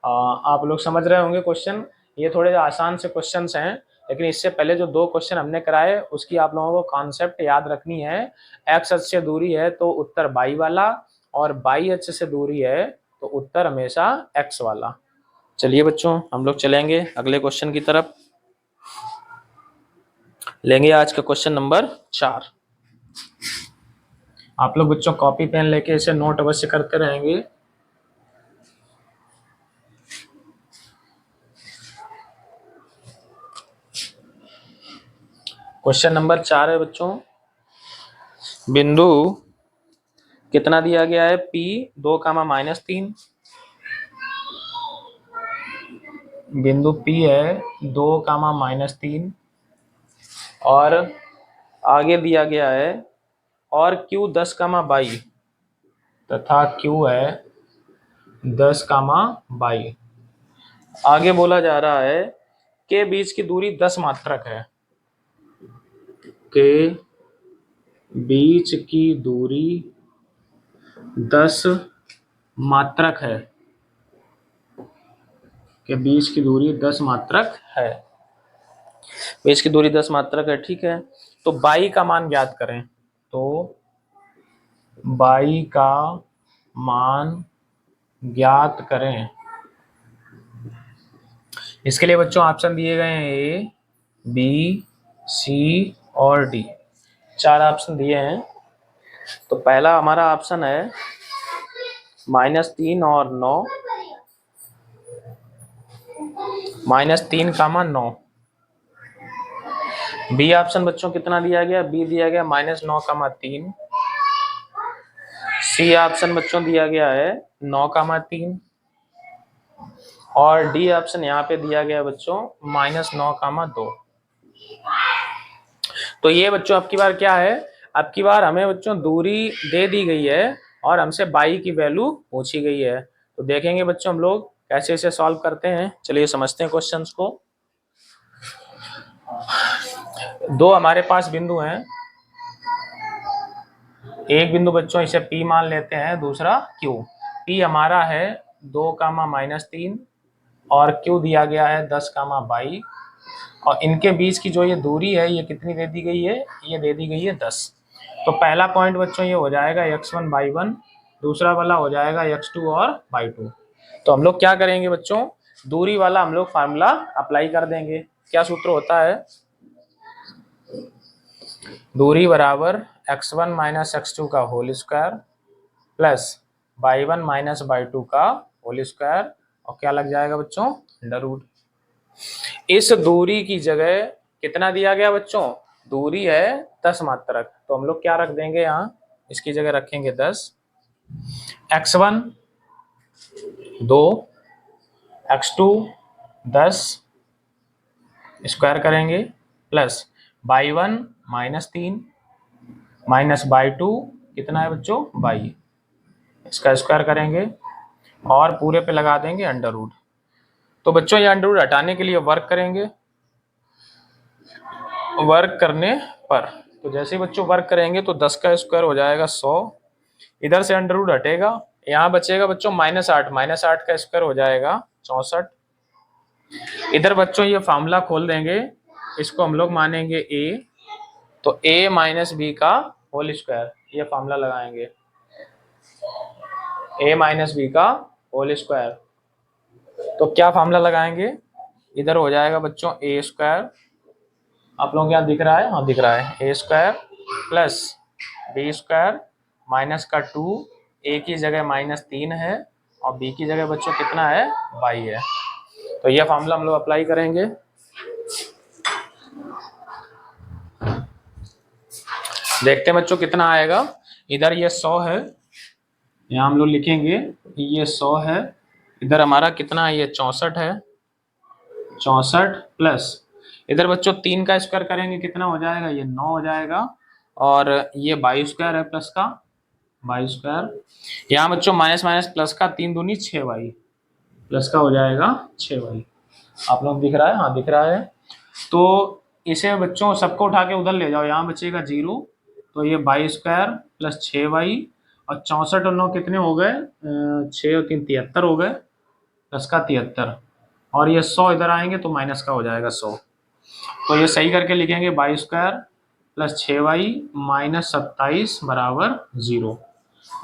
आप लोग समझ रहे होंगे क्वेश्चन, ये थोड़े आसान से क्वेश्चंस हैं, लेकिन इससे पहले जो 2 क्वेश्चन हमने कराए उसकी आप लोगों को कॉन्सेप्ट याद रखनी है। एक्स अक्ष से दूरी है तो उत्तर बाई वाला, और बाई अक्ष से दूरी है तो उत्तर हमेशा एक्स वाला। चलिए बच्चों हम लोग चलेंगे अगले क्वेश्चन की तरफ, लेंगे आज का क्वेश्चन नंबर 4। आप लोग बच्चों कॉपी पेन लेके इसे नोट अवश्य करते रहेंगे। क्वेश्चन नंबर 4 है बच्चों, बिंदु कितना दिया गया है, P 2,-3, बिंदु P है 2,-3, और आगे दिया गया है और Q 10,22 तथा Q है 10,22। आगे बोला जा रहा है के बीच की दूरी 10 मात्रक है, के बीच की दूरी 10 मात्रक है, के बीच की दूरी 10 मात्रक है, बीच की दूरी 10 मात्रक है, ठीक है। तो बाई का मान ज्ञात करें, तो बाई का मान ज्ञात करें, इसके लिए बच्चों ऑप्शन दिए गए हैं ए बी सी और डी, 4 ऑप्शन दिए हैं। तो पहला हमारा ऑप्शन है -3 और 9, -3,9। बी ऑप्शन बच्चों कितना दिया गया, बी दिया गया -9,3। सी ऑप्शन बच्चों दिया गया है 9,3, और डी ऑप्शन यहाँ पे दिया गया बच्चों -9,2। तो ये बच्चों अब की बार क्या है, अब की बार हमें बच्चों दूरी दे दी गई है और हमसे बाई की वैल्यू पूछी गई है। तो देखेंगे बच्चों हम लोग कैसे इसे सॉल्व करते हैं, चलिए समझते हैं क्वेश्चंस को। 2 हमारे पास बिंदु हैं, एक बिंदु बच्चों इसे P मान लेते हैं, दूसरा Q। P हमारा है 2,-3 और Q दिया गया है 10,22, और इनके बीच की जो ये दूरी है ये कितनी दे दी गई है, ये दे दी गई है 10। तो पहला पॉइंट बच्चों ये हो जाएगा x1 y1 दूसरा वाला हो जाएगा x2 और y2। तो हम लोग क्या करेंगे बच्चों, दूरी वाला हम लोग फार्मूला अप्लाई कर देंगे। क्या सूत्र होता है, दूरी बराबर x1 माइनस x2 का whole square plus y1 minus y2 का होल स्क्वायर, और क्या लग जाएगा बच्चों, अंडर रूट। इस दूरी की जगह कितना दिया गया बच्चों, दूरी है 10 मात्रक, तो हम लोग क्या रख देंगे यहाँ, इसकी जगह रखेंगे 10, x1 2, x2 10 स्क्वायर करेंगे plus y1 minus 3 minus y2 कितना है बच्चों, y, इसका स्क्वायर करेंगे और पूरे पे लगा देंगे अंडर रूट। तो बच्चों ये अंडर रूट हटाने के लिए वर्क करेंगे, वर्क करने पर तो जैसे ही बच्चों वर्क करेंगे तो 10 का स्क्वायर हो जाएगा 100, इधर से अंडर रूट हटेगा, यहाँ बचेगा बच्चों -8, -8 का स्क्वायर हो जाएगा 64। इधर बच्चों ये फार्मूला खोल देंगे, इसको हम लोग मानेंगे a, तो a माइनस बी का होल स्क्वायर, ये फार्मूला लगाएंगे a माइनस बी का होल स्क्वायर। तो क्या फार्मूला लगाएंगे, इधर हो जाएगा बच्चों a स्क्वायर, आप लोगों को यहाँ दिख रहा है, हाँ दिख रहा है, a square plus B square minus का 2, a की जगह -3 है और b की जगह बच्चों कितना है, y है। तो यह फार्मूला हम लोग अप्लाई करेंगे। देखते हैं बच्चों कितना आएगा, इधर ये 100 है, यहाँ हम लोग लिखेंगे ये 100 है, इधर हमारा कितना है, ये 64 है, 64 प्लस इधर बच्चों 3 का स्क्वायर करेंगे कितना हो जाएगा, ये 9 हो जाएगा, और ये y स्क्वायर है प्लस का y स्क्वायर, यहाँ बच्चों माइनस माइनस प्लस का 3 दूनी 6y, प्लस का हो जाएगा 6y। आप लोग दिख रहा है, हाँ दिख रहा है। तो इसे बच्चों सबको उठा के उधर ले जाओ, यहाँ बचेगा 0, तो ये y स्क्वायर प्लस 6y, और 64 और 9 कितने हो गए, 6 और 3 73 हो गए, प्लस का 73, और ये 100 इधर आएंगे तो माइनस का हो जाएगा 100। तो ये सही करके लिखेंगे y square plus 6y minus 27 बराबर 0।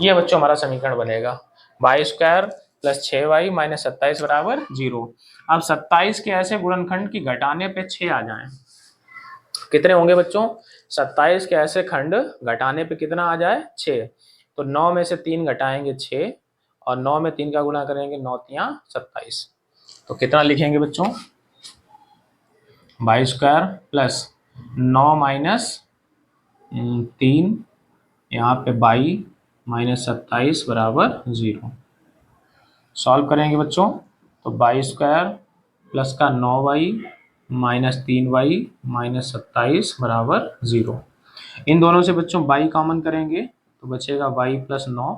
ये बच्चों हमारा समीकरण बनेगा, y square plus 6y minus 27 बराबर 0। अब 27 के ऐसे गुणनखंड की घटाने पे 6 आ जाए, कितने होंगे बच्चों, 27 के ऐसे खंड घटाने पे कितना आ जाए, 6, तो 9 में से 3 घटाएंगे 6, और 9 में 3 का गुणा करेंगे 9 तियां 27, तो कितना लिखेंगे बच्चों, y स्क्वायर प्लस 9 माइनस 3, यहाँ पे y माइनस 27 बराबर 0। सॉल्व करेंगे बच्चों, तो y स्क्वायर प्लस का 9y माइनस 3y माइनस 27 बराबर 0। इन दोनों से बच्चों y कॉमन करेंगे तो बचेगा y प्लस 9,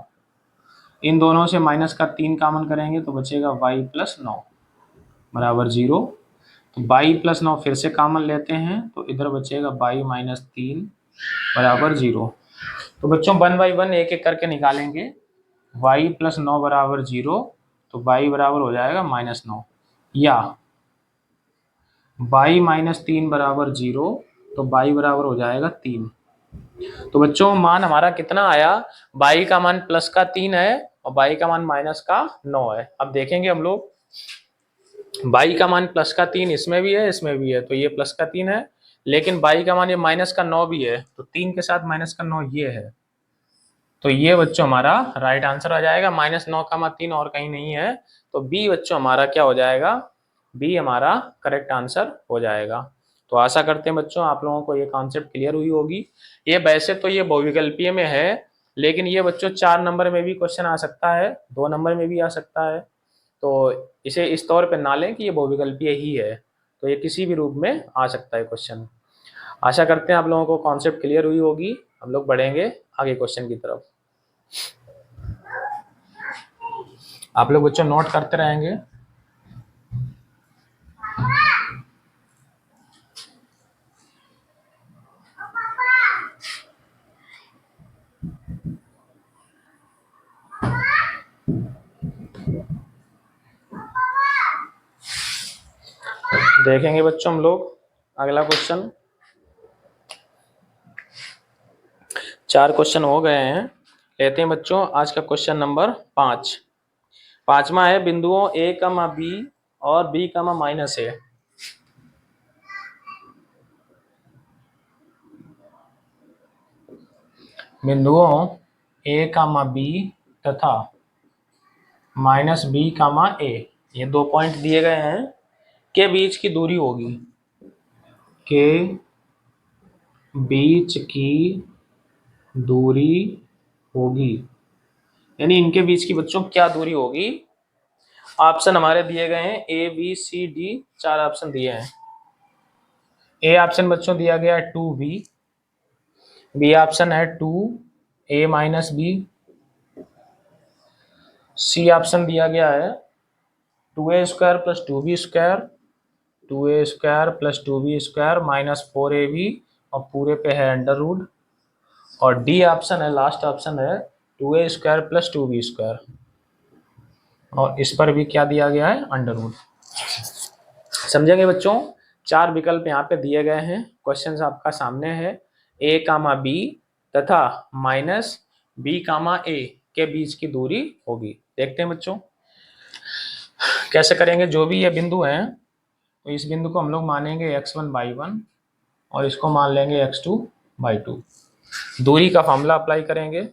इन दोनों से माइनस का 3 कॉमन करेंगे तो बचेगा y प्लस 9 बराबर 0। तो y प्लस 9 फिर से कॉमन लेते हैं तो इधर बचेगा y माइनस 3 बराबर 0। तो बच्चों 1 बाई 1 एक एक करके निकालेंगे, y प्लस 9 बराबर 0, तो y बराबर हो जाएगा -9, या y माइनस 3 बराबर 0, तो y बराबर हो जाएगा 3। तो बच्चों मान हमारा कितना आया, y का मान प्लस का 3 है और y का मान माइनस का 9 है। अब देखेंगे हम लोग, y का मान प्लस का 3 इसमें भी है, इसमें भी है, तो ये प्लस का 3 है, लेकिन y का मान ये माइनस का 9 भी है, तो 3 के साथ माइनस का 9 ये है, तो ये बच्चों हमारा राइट आंसर आ जाएगा। -9 का मान 3 और कहीं नहीं है, तो बी बच्चों हमारा क्या हो जाएगा, बी हमारा करेक्ट आंसर हो जाएगा। तो आशा करते हैं बच्चों आप लोगों को ये कॉन्सेप्ट क्लियर हुई होगी। ये वैसे तो ये बहुविकल्पीय में है, लेकिन ये बच्चों 4 नंबर में भी क्वेश्चन आ सकता है, 2 नंबर में भी आ सकता है, तो इसे इस तौर पे ना लें कि ये बहुविकल्पीय ही है, तो ये किसी भी रूप में आ सकता है क्वेश्चन। आशा करते हैं आप लोगों को कॉन्सेप्ट क्लियर हुई होगी। हम लोग बढ़ेंगे आगे क्वेश्चन की तरफ। आप लोग बच्चों नोट करते रहेंगे। देखेंगे बच्चों हम लोग अगला क्वेश्चन। 4 क्वेश्चन हो गए हैं, लेते हैं बच्चों आज का क्वेश्चन नंबर 5। पांचवा है बिंदुओं ए कमा बी और बी कमा माइनस ए। बिंदुओं ए कामा बी तथा माइनस बी कामा ए, ये 2 पॉइंट दिए गए हैं, के बीच की दूरी होगी, के बीच की दूरी होगी, यानी इनके बीच की बच्चों क्या दूरी होगी। ऑप्शन हमारे दिए गए हैं A B C D, 4 option दिए हैं। ए ऑप्शन बच्चों दिया गया है 2b, बी ऑप्शन है 2a minus B, C option दिया गया है 2a square plus 2b square, 2a square plus 2b square minus 4ab और पूरे पे है अंडर रूट, और डी ऑप्शन है, लास्ट ऑप्शन है 2a square plus 2b square, और इस पर भी क्या दिया गया है, अंडर रूट। समझेंगे बच्चों, 4 विकल्प यहाँ पे दिए गए हैं, क्वेश्चन आपका सामने है। ए कामा बी तथा माइनस बी कामा ए के बीच की दूरी होगी। देखते हैं बच्चों कैसे करेंगे। जो भी ये बिंदु हैं तो इस बिंदु को हम लोग मानेंगे x1/1 और इसको मान लेंगे x2/2। दूरी का फॉर्मूला अप्लाई करेंगे,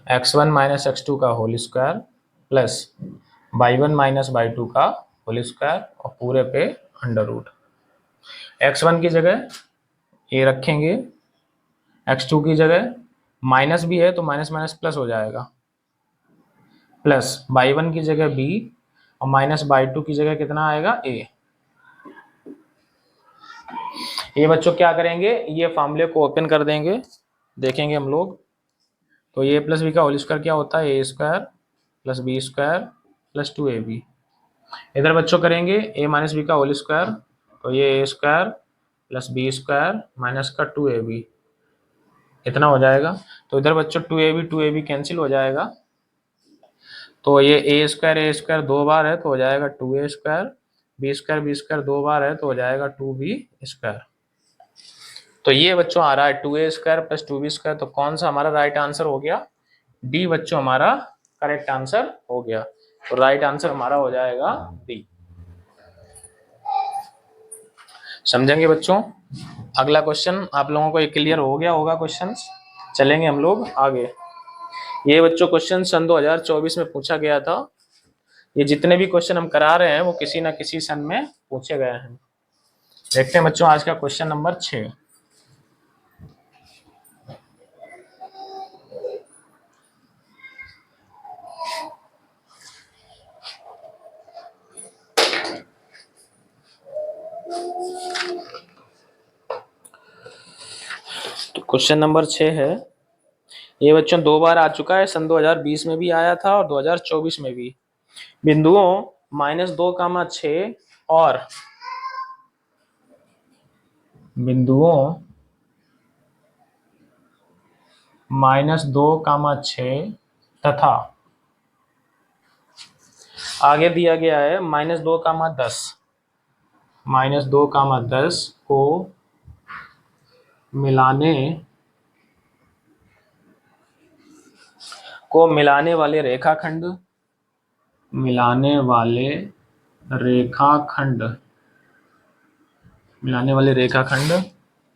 x1 माइनस x2 का whole square plus y1 minus y2 का होल स्क्वायर और पूरे पे अंडर रूट। x1 की जगह ये रखेंगे, x2 की जगह माइनस भी है तो माइनस माइनस प्लस हो जाएगा, प्लस y1 की जगह b और माइनस y2 की जगह कितना आएगा, a। ये बच्चों क्या करेंगे, ये फॉर्मूले को ओपन कर देंगे, देखेंगे हम लोग तो ये प्लस बी का होल स्क्वायर क्या होता है, A square plus B square plus 2ab। इधर बच्चों करेंगे a माइनस बी का होल स्क्वायर, तो ये A square plus B square minus का 2ab, इतना हो जाएगा। तो इधर बच्चों 2ab कैंसिल हो जाएगा, तो ये ए स्क्वायर 2 बार है तो हो जाएगा 2a स्क्वायर, बी स्क्वायर 2 बार है तो हो जाएगा 2b स्क्वायर। तो ये बच्चों आ रहा है 2a square plus 2b square, तो कौन सा हमारा राइट आंसर हो गया, डी बच्चों हमारा करेक्ट आंसर हो गया। तो राइट आंसर हमारा हो जाएगा डी। समझेंगे बच्चों, अगला क्वेश्चन आप लोगों को ये क्लियर हो गया होगा क्वेश्चंस। चलेंगे हम लोग आगे। ये बच्चों क्वेश्चन सन 2024 में पूछा गया था। ये जितने भी क्वेश्चन हम करा रहे हैं वो किसी ना किसी सन में पूछे गए हैं। देखते हैं बच्चों आज का क्वेश्चन नंबर 6। तो क्वेश्चन नंबर 6 है, ये बच्चों 2 बार आ चुका है, सन 2020 में भी आया था और 2024 में भी। बिंदुओं -2,6 और बिंदुओं -2,6 तथा आगे दिया गया है -2,10 को मिलाने वाले रेखाखंड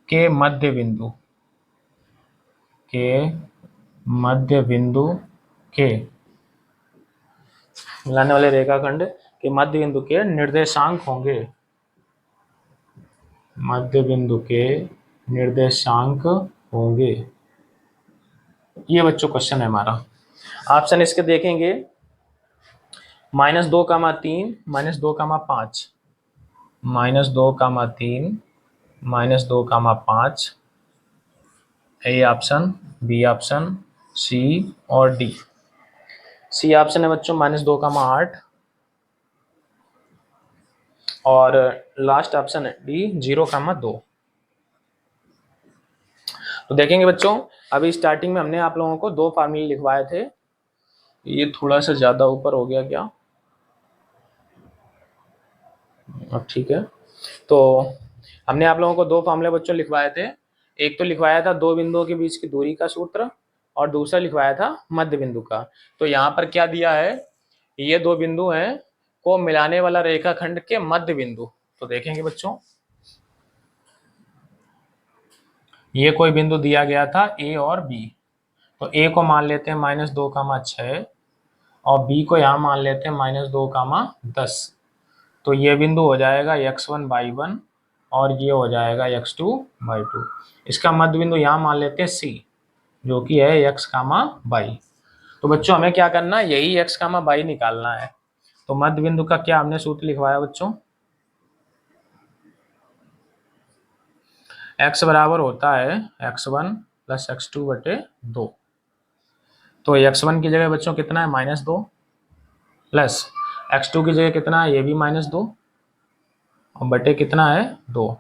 के मध्य बिंदु के निर्देशांक होंगे। ये बच्चों क्वेश्चन है हमारा। ऑप्शन इसके देखेंगे -2,3 -2,5, -2,3 -2,5, ए ऑप्शन, बी ऑप्शन, सी और डी। सी ऑप्शन है बच्चों -2,8 और लास्ट ऑप्शन है डी 0,2। तो देखेंगे बच्चों, अभी स्टार्टिंग में हमने आप लोगों को 2 फार्मूले लिखवाए थे। ये थोड़ा सा ज्यादा ऊपर हो गया क्या, अब ठीक है। तो हमने आप लोगों को 2 फार्मूले बच्चों लिखवाए थे, एक तो लिखवाया था दो बिंदुओं के बीच की दूरी का सूत्र और दूसरा लिखवाया था मध्य बिंदु का। तो यहाँ पर क्या दिया है, ये दो बिंदु हैं को मिलाने वाला रेखाखंड के मध्य बिंदु। तो देखेंगे बच्चों, ये कोई बिंदु दिया गया था ए और बी, तो ए को मान लेते हैं -2,6 और बी को यहाँ मान लेते हैं -2,10। तो ये बिंदु हो जाएगा x1/1 और ये हो जाएगा x2/2। इसका मध्य बिंदु यहाँ मान लेते हैं C, जो कि है x, y। तो बच्चों हमें क्या करना है, यही x, y निकालना है। तो मध्य बिंदु का क्या हमने सूत्र लिखवाया बच्चों, x बराबर होता है x1 + x2/2। तो x1 की जगह बच्चों कितना है -2 प्लस x2 की जगह कितना है, ये भी -2 और बटे कितना है 2।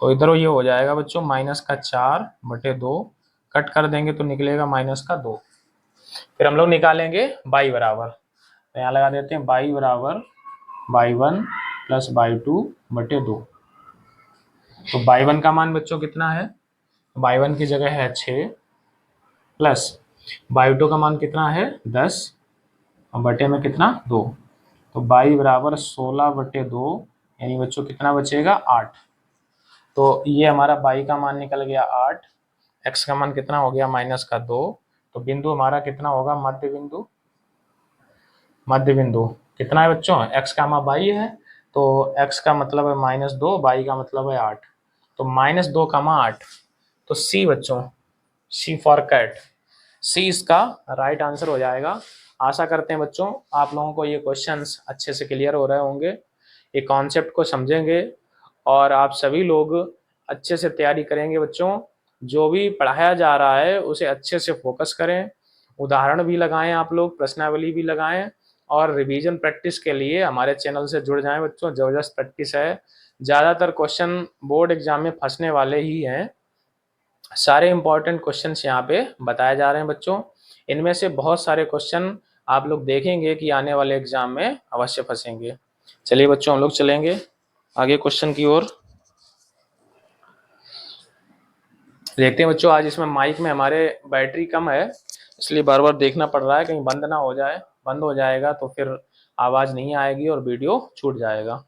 तो इधर ये हो जाएगा बच्चों -4/2, कट कर देंगे तो निकलेगा -2। फिर हम लोग निकालेंगे y बराबर, तो यहाँ लगा देते हैं y बराबर y1 + y2/2। तो y1 का मान बच्चों कितना है, y1 की जगह है 6 प्लस y2 का मान कितना है 10 और बटे में कितना 2। तो y बराबर 16/2, यानी बच्चों कितना बचेगा 8। तो ये हमारा y का मान निकल गया 8, x का मान कितना हो गया -2। तो बिंदु हमारा कितना होगा, मध्य बिंदु। मध्य बिंदु कितना है बच्चों, x, y है, तो x का मतलब है -2, y का मतलब है 8। तो -2, 8। तो C बच्चों, C फॉर कैट, C इसका राइट आंसर हो जाएगा। आशा करते हैं बच्चों आप लोगों को ये क्वेश्चंस अच्छे से क्लियर हो रहे होंगे, ये कॉन्सेप्ट को समझेंगे और आप सभी लोग अच्छे से तैयारी करेंगे बच्चों। जो भी पढ़ाया जा रहा है उसे अच्छे से फोकस करें, उदाहरण भी लगाएं, आप लोग प्रश्नावली भी लगाएं और रिवीजन प्रैक्टिस के लिए हमारे चैनल से जुड़ जाएं बच्चों। जबरदस्त प्रैक्टिस है, ज़्यादातर क्वेश्चन बोर्ड एग्जाम में फंसने वाले ही हैं। सारे इंपॉर्टेंट क्वेश्चंस यहाँ पे बताए जा रहे हैं बच्चों। इनमें से बहुत सारे क्वेश्चन आप लोग देखेंगे कि आने वाले एग्जाम में अवश्य फंसेंगे। चलिए बच्चों हम लोग चलेंगे आगे क्वेश्चन की ओर। देखते हैं बच्चों, आज इसमें माइक में हमारे बैटरी कम है, इसलिए बार बार देखना पड़ रहा है कहीं बंद ना हो जाए। बंद हो जाएगा तो फिर आवाज़ नहीं आएगी और वीडियो छूट जाएगा।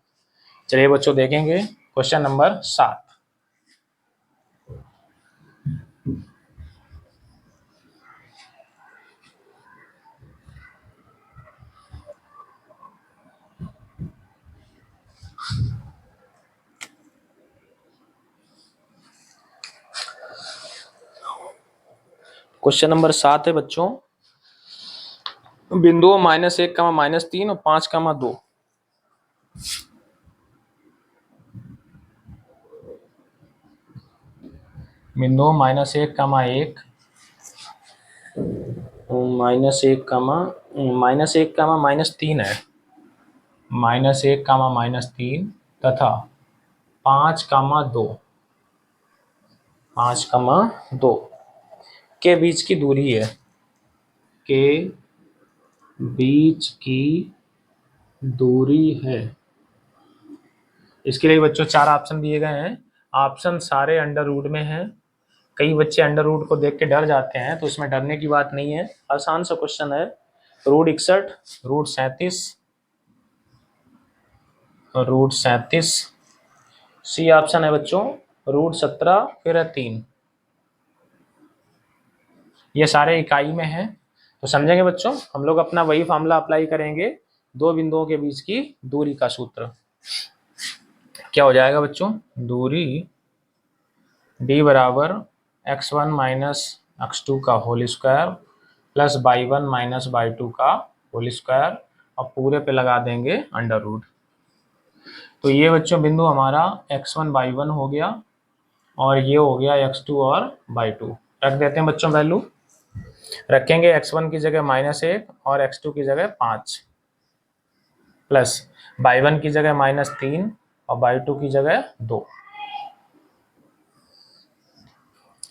चलिए बच्चों देखेंगे क्वेश्चन नंबर 7। क्वेश्चन नंबर 7 है बच्चों, बिंदुओं -1, -3 और 5, 2। बिंदुओं -1, -1, -1, -3 है, -1, -3 तथा 5, 2, 5, 2 के बीच की दूरी है, के बीच की दूरी है। इसके लिए बच्चों 4 ऑप्शन दिए गए हैं। ऑप्शन सारे अंडर रूट में हैं। कई बच्चे अंडर रूट को देख के डर जाते हैं, तो इसमें डरने की बात नहीं है, आसान सा क्वेश्चन है। √61, √37, √37। सी ऑप्शन है बच्चों √17, फिर है 3। ये सारे इकाई में हैं। तो समझेंगे बच्चों, हम लोग अपना वही फॉर्मूला अप्लाई करेंगे, दो बिंदुओं के बीच की दूरी का सूत्र। क्या हो जाएगा बच्चों, दूरी d बराबर x1 - x2 का whole square plus y1 - y2 का होल स्क्वायर और पूरे पे लगा देंगे अंडर रूट। तो ये बच्चों बिंदु हमारा x1, y1 हो गया और ये हो गया x2 और y2। रख देते हैं बच्चों वैल्यू, रखेंगे x1 की जगह -1 और x2 की जगह 5 प्लस y1 की जगह -3 और y2 की जगह 2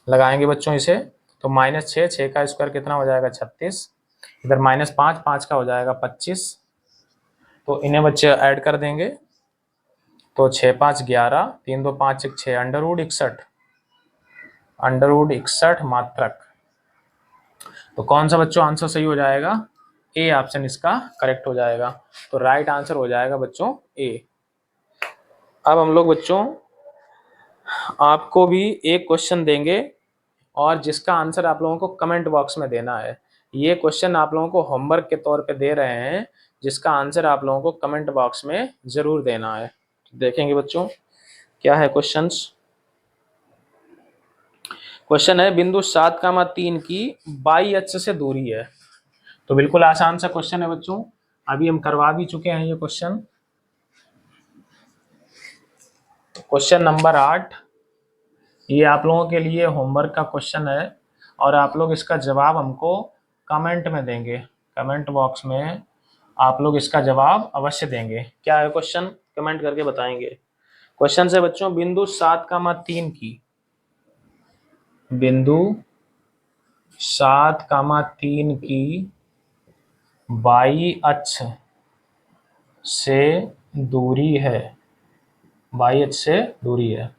लगाएंगे बच्चों इसे। तो -6, 6 का स्क्वायर कितना हो जाएगा 36, इधर -5, 5 का हो जाएगा 25। तो इन्हें बच्चे ऐड कर देंगे, तो 6, 5, 11, 3, 2, 5, 1, 6, अंडर रूट 61 √61 मात्रक। तो कौन सा बच्चों आंसर सही हो जाएगा? ए ऑप्शन इसका करेक्ट हो जाएगा। तो राइट आंसर हो जाएगा बच्चों ए। अब हम लोग बच्चों आपको भी एक क्वेश्चन देंगे और जिसका आंसर आप लोगों को कमेंट बॉक्स में देना है। ये क्वेश्चन आप लोगों को होमवर्क के तौर पे दे रहे हैं, जिसका आंसर आप लोगों को कमेंट बॉक्स में जरूर देना है। देखेंगे बच्चों क्या है क्वेश्चंस। क्वेश्चन है बिंदु 7,3 की बाई अक्ष से दूरी है। तो बिल्कुल आसान सा क्वेश्चन है बच्चों, अभी हम करवा भी चुके हैं ये क्वेश्चन। क्वेश्चन नंबर 8, ये आप लोगों के लिए होमवर्क का क्वेश्चन है और आप लोग इसका जवाब हमको कमेंट में देंगे। कमेंट बॉक्स में आप लोग इसका जवाब अवश्य देंगे। क्या है क्वेश्चन, कमेंट करके बताएंगे। क्वेश्चन से बच्चों बिंदु 7,3 की, बिंदु 7,3 की बाई अक्ष से दूरी है, बाई अक्ष से दूरी है।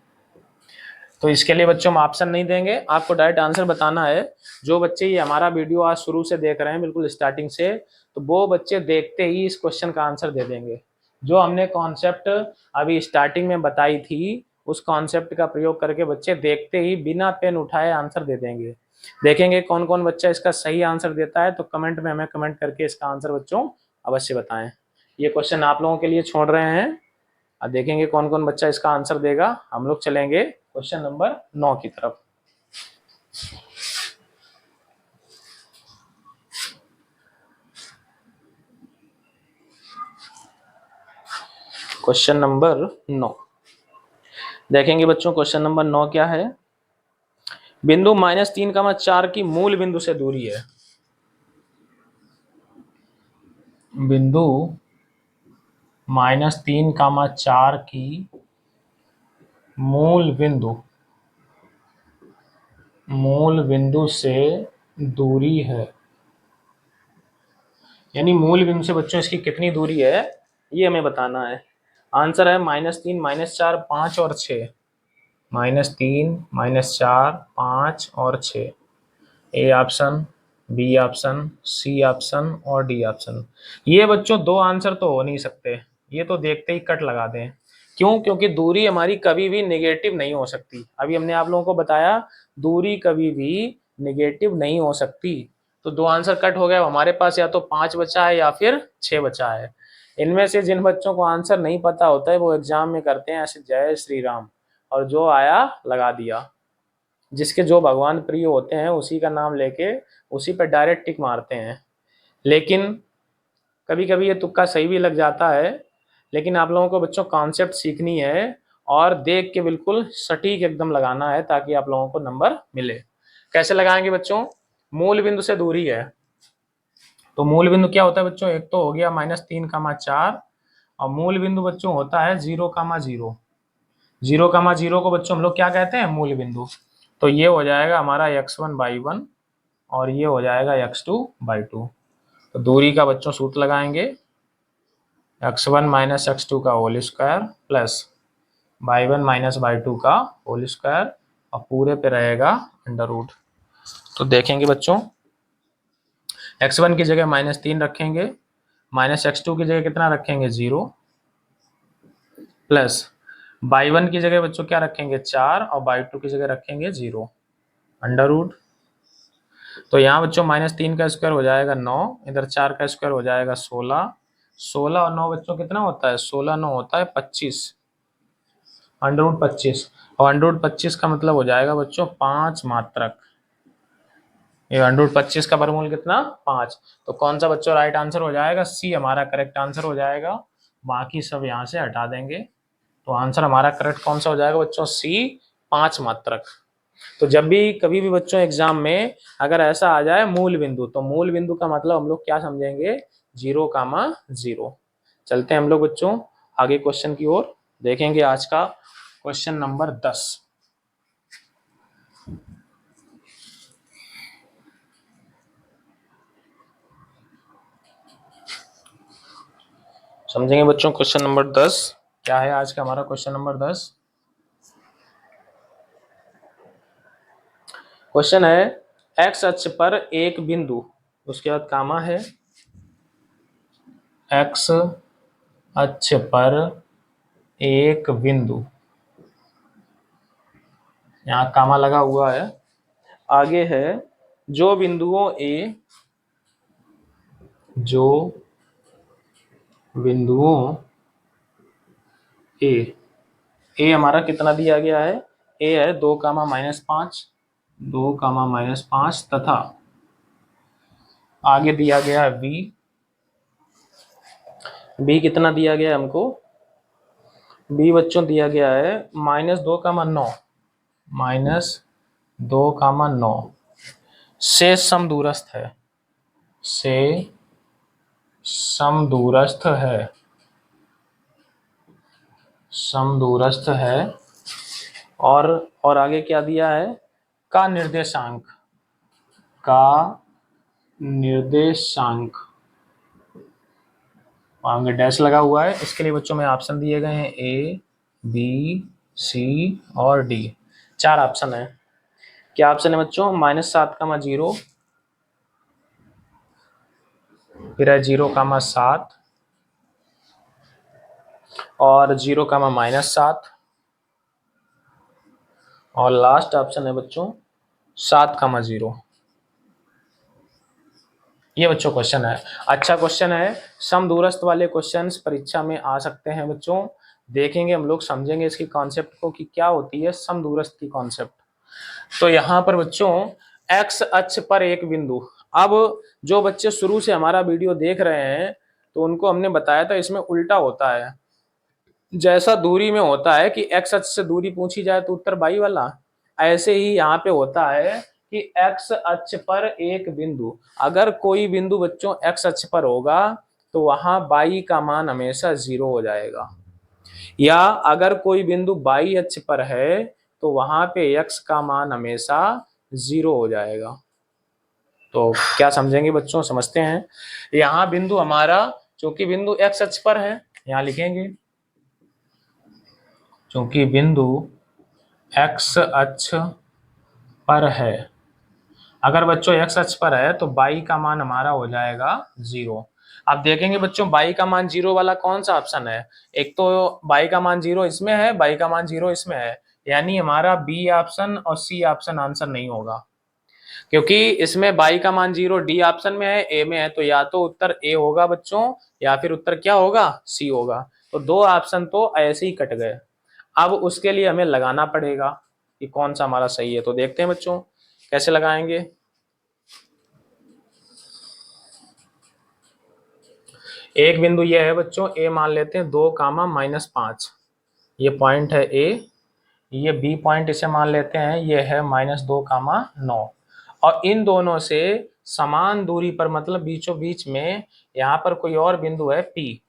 तो इसके लिए बच्चों हम ऑप्शन नहीं देंगे, आपको डायरेक्ट आंसर बताना है। जो बच्चे ये हमारा वीडियो आज शुरू से देख रहे हैं बिल्कुल स्टार्टिंग से, तो वो बच्चे देखते ही इस क्वेश्चन का आंसर दे देंगे। जो हमने कॉन्सेप्ट अभी स्टार्टिंग में बताई थी, उस कॉन्सेप्ट का प्रयोग करके बच्चे देखते ही बिना पेन उठाए आंसर दे देंगे। देखेंगे कौन कौन बच्चा इसका सही आंसर देता है, तो कमेंट में हमें कमेंट करके इसका आंसर बच्चों अवश्य बताएं। ये क्वेश्चन आप लोगों के लिए छोड़ रहे हैं। अब देखेंगे कौन कौन बच्चा इसका आंसर देगा। हम लोग चलेंगे क्वेश्चन नंबर 9 की तरफ। क्वेश्चन नंबर 9 देखेंगे बच्चों। क्वेश्चन नंबर 9 क्या है? बिंदु -3,4 की मूल बिंदु से दूरी है। बिंदु -3,4 की मूल बिंदु से दूरी है। यानी मूल बिंदु से बच्चों इसकी कितनी दूरी है ये हमें बताना है। आंसर है -3, -4, 5 और 6। -3, -4, 5 और 6। A option, B option, C option और डी ऑप्शन। ये बच्चों दो आंसर तो हो नहीं सकते, ये तो देखते ही कट लगा दें। क्यों? क्योंकि दूरी हमारी कभी भी नेगेटिव नहीं हो सकती। अभी हमने आप लोगों को बताया दूरी कभी भी नेगेटिव नहीं हो सकती। तो दो आंसर कट हो गया हमारे पास, या तो 5 बचा है या फिर 6 बचा है। इनमें से जिन बच्चों को आंसर नहीं पता होता है वो एग्जाम में करते हैं ऐसे जय श्री राम, और जो आया लगा दिया। जिसके जो भगवान प्रिय होते हैं उसी का नाम लेके उसी पर डायरेक्ट टिक मारते हैं। लेकिन कभी कभी ये तुक्का सही भी लग जाता है। लेकिन आप लोगों को बच्चों कॉन्सेप्ट सीखनी है और देख के बिल्कुल सटीक एकदम लगाना है ताकि आप लोगों को नंबर मिले। कैसे लगाएंगे बच्चों? मूल बिंदु से दूरी है, तो मूल बिंदु क्या होता है बच्चों? एक तो हो गया -3,4 और मूल बिंदु बच्चों होता है 0,0। 0,0 को बच्चों हम लोग क्या कहते हैं? मूल बिंदु। तो ये हो जाएगा हमारा x1/1 और ये हो जाएगा x2/2। तो दूरी का बच्चों सूत्र लगाएंगे x1 - x2 का whole square plus y1 - y2 का होल स्क्वायर और पूरे पे रहेगा अंडर रूट। तो देखेंगे बच्चों x1 की जगह -3 रखेंगे, -x2 की जगह कितना रखेंगे? 0, प्लस y1 की जगह बच्चों क्या रखेंगे? 4 और y2 की जगह रखेंगे 0, अंडर रूट। तो यहाँ बच्चों -3 का स्क्वायर हो जाएगा 9, इधर 4 का स्क्वायर हो जाएगा 16। 16 और 9 बच्चों कितना होता है? 16 9 होता है 25, अंडर रूट 25। और अंडर रूट 25 का मतलब हो जाएगा बच्चों 5 मात्रक। ये अंडर रूट 25 का वर्गमूल कितना? 5। तो कौन सा बच्चों राइट आंसर हो जाएगा? सी हमारा करेक्ट आंसर हो जाएगा। बाकी सब यहाँ से हटा देंगे। तो आंसर हमारा करेक्ट कौन सा हो जाएगा बच्चों? सी, 5 मात्रक। तो जब भी कभी भी बच्चों एग्जाम में अगर ऐसा आ जाए मूल बिंदु, तो मूल बिंदु का मतलब हम लोग क्या समझेंगे? 0,0। चलते हैं हम लोग बच्चों आगे क्वेश्चन की ओर। देखेंगे आज का क्वेश्चन नंबर 10। समझेंगे बच्चों क्वेश्चन नंबर 10 क्या है आज का हमारा क्वेश्चन नंबर 10। क्वेश्चन है एक्स अक्ष पर एक बिंदु, उसके बाद कामा है, एक्स अक्ष पर एक बिंदु, यहाँ कामा लगा हुआ है। आगे है जो बिंदुओं ए ए हमारा कितना दिया गया है, ए है 2, -5, 2, तथा आगे दिया गया है बी कितना दिया गया है हमको, बी बच्चों दिया गया है -2, 9 से समदूरस्थ है, समदूरस्थ है। और आगे क्या दिया है, का निर्देशांक आगे डैश लगा हुआ है। इसके लिए बच्चों में ऑप्शन दिए गए हैं ए, बी, सी और डी, 4 ऑप्शन है। क्या ऑप्शन है बच्चों, -7, 0, फिर है 0, 7 और 0, -7 और लास्ट ऑप्शन है बच्चों 7, 0। ये बच्चों क्वेश्चन है, अच्छा क्वेश्चन है। समदूरस्थ वाले क्वेश्चंस परीक्षा में आ सकते हैं बच्चों, देखेंगे हम लोग, समझेंगे इसकी कॉन्सेप्ट को कि क्या होती है समदूरस्थ की कॉन्सेप्ट। तो यहाँ पर बच्चों एक्स अक्ष पर एक बिंदु, अब जो बच्चे शुरू से हमारा वीडियो देख रहे हैं तो उनको हमने बताया था इसमें उल्टा होता है, जैसा दूरी में होता है कि एक्स अक्ष से दूरी पूछी जाए तो उत्तर बाई वाला, ऐसे ही यहाँ पे होता है कि एक्स अक्ष पर एक बिंदु, अगर कोई बिंदु बच्चों एक्स अक्ष पर होगा तो वहां बाई का मान हमेशा 0 हो जाएगा, या अगर कोई बिंदु बाई अक्ष पर है तो वहां पे एक्स का मान हमेशा 0 हो जाएगा। तो क्या समझेंगे बच्चों, समझते हैं। यहाँ बिंदु हमारा, चूंकि बिंदु एक्स अक्ष पर है, यहाँ लिखेंगे चूंकि बिंदु एक्स अक्ष पर है, अगर बच्चों एक्स अक्ष पर है तो बाई का मान हमारा हो जाएगा 0। अब देखेंगे बच्चों बाई का मान 0 वाला कौन सा ऑप्शन है, एक तो बाई का मान 0 इसमें है, बाई का मान 0 इसमें है, यानी हमारा बी ऑप्शन और सी ऑप्शन आंसर नहीं होगा, क्योंकि इसमें बाई का मान 0 डी ऑप्शन में है, ए में है, तो या तो उत्तर ए होगा बच्चों या फिर उत्तर क्या होगा, सी होगा। तो 2 ऑप्शन तो ऐसे ही कट गए। अब उसके लिए हमें लगाना पड़ेगा कि कौन सा हमारा सही है, तो देखते हैं बच्चों कैसे लगाएंगे। एक बिंदु ये है बच्चों, ए मान लेते हैं 2, -5, ये पॉइंट है ए, ये बी पॉइंट इसे मान लेते हैं, ये है -2, 9, और इन दोनों से समान दूरी पर, मतलब बीचों बीच में यहाँ पर कोई और बिंदु है पी,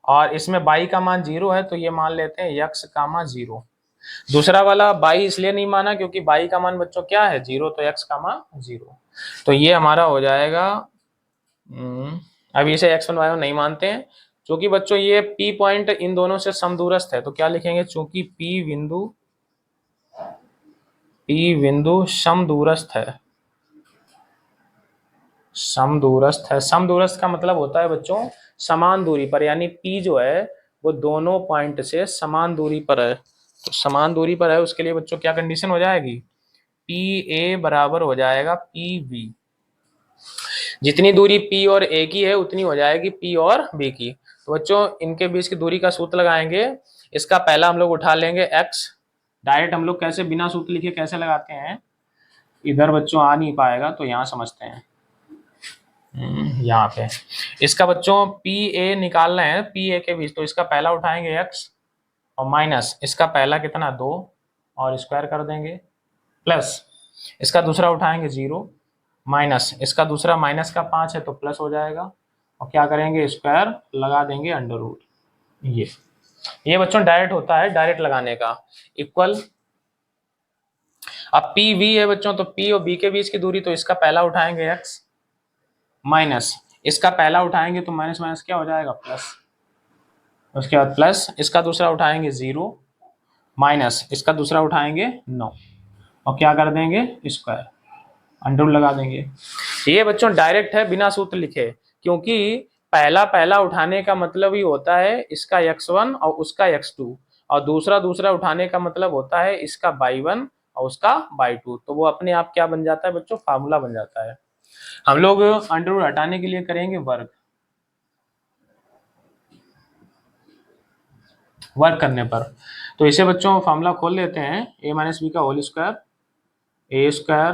और इसमें बाई का मान 0 है तो ये मान लेते हैं x, 0। दूसरा वाला बाई इसलिए नहीं माना क्योंकि बाई का मान बच्चों क्या है 0, तो x, 0, तो ये हमारा हो जाएगा। अब इसे x1 y1 नहीं मानते हैं, क्योंकि बच्चों ये P पॉइंट इन दोनों से समदूरस्थ है, तो क्या लिखेंगे, चूंकि P बिंदु समदूरस्थ है, समदूरस्थ का मतलब होता है बच्चों समान दूरी पर, यानी P जो है वो दोनों पॉइंट से समान दूरी पर है, तो समान दूरी पर है, उसके लिए बच्चों क्या कंडीशन हो जाएगी, PA बराबर हो जाएगा PB, जितनी दूरी P और A की है उतनी हो जाएगी P और B की। तो बच्चों इनके बीच की दूरी का सूत्र लगाएंगे, इसका पहला हम लोग उठा लेंगे x, डायरेक्ट हम लोग कैसे बिना सूत्र लिखे कैसे लगाते हैं, इधर बच्चों आ नहीं पाएगा तो यहाँ समझते हैं, यहाँ पे इसका बच्चों PA निकालना है, PA के बीच, तो इसका पहला उठाएंगे x और माइनस इसका पहला कितना 2 और स्क्वायर कर देंगे, प्लस इसका दूसरा उठाएंगे 0, माइनस इसका दूसरा माइनस का 5 है तो प्लस हो जाएगा, और क्या करेंगे स्क्वायर लगा देंगे अंडर रूट। ये बच्चों डायरेक्ट होता है, डायरेक्ट लगाने का, इक्वल। अब PB है बच्चों, तो P और B के बीच की दूरी, तो इसका पहला उठाएंगे x, माइनस इसका पहला उठाएंगे तो माइनस माइनस क्या हो जाएगा प्लस, उसके बाद प्लस इसका दूसरा उठाएंगे 0, माइनस इसका दूसरा उठाएंगे 9, और क्या कर देंगे, स्क्वायर, अंडर लगा देंगे। ये बच्चों डायरेक्ट है बिना सूत्र लिखे, क्योंकि पहला पहला उठाने का मतलब ही होता है इसका x1 और उसका x2, और दूसरा दूसरा उठाने का मतलब होता है इसका y1 और उसका y2। तो वो अपने आप क्या बन जाता है बच्चों, फार्मूला बन जाता है। हम लोग अंडर रूट हटाने के लिए करेंगे वर्ग, वर्क करने पर। तो इसे बच्चों फार्मूला खोल लेते हैं, a माइनस बी का whole square, A square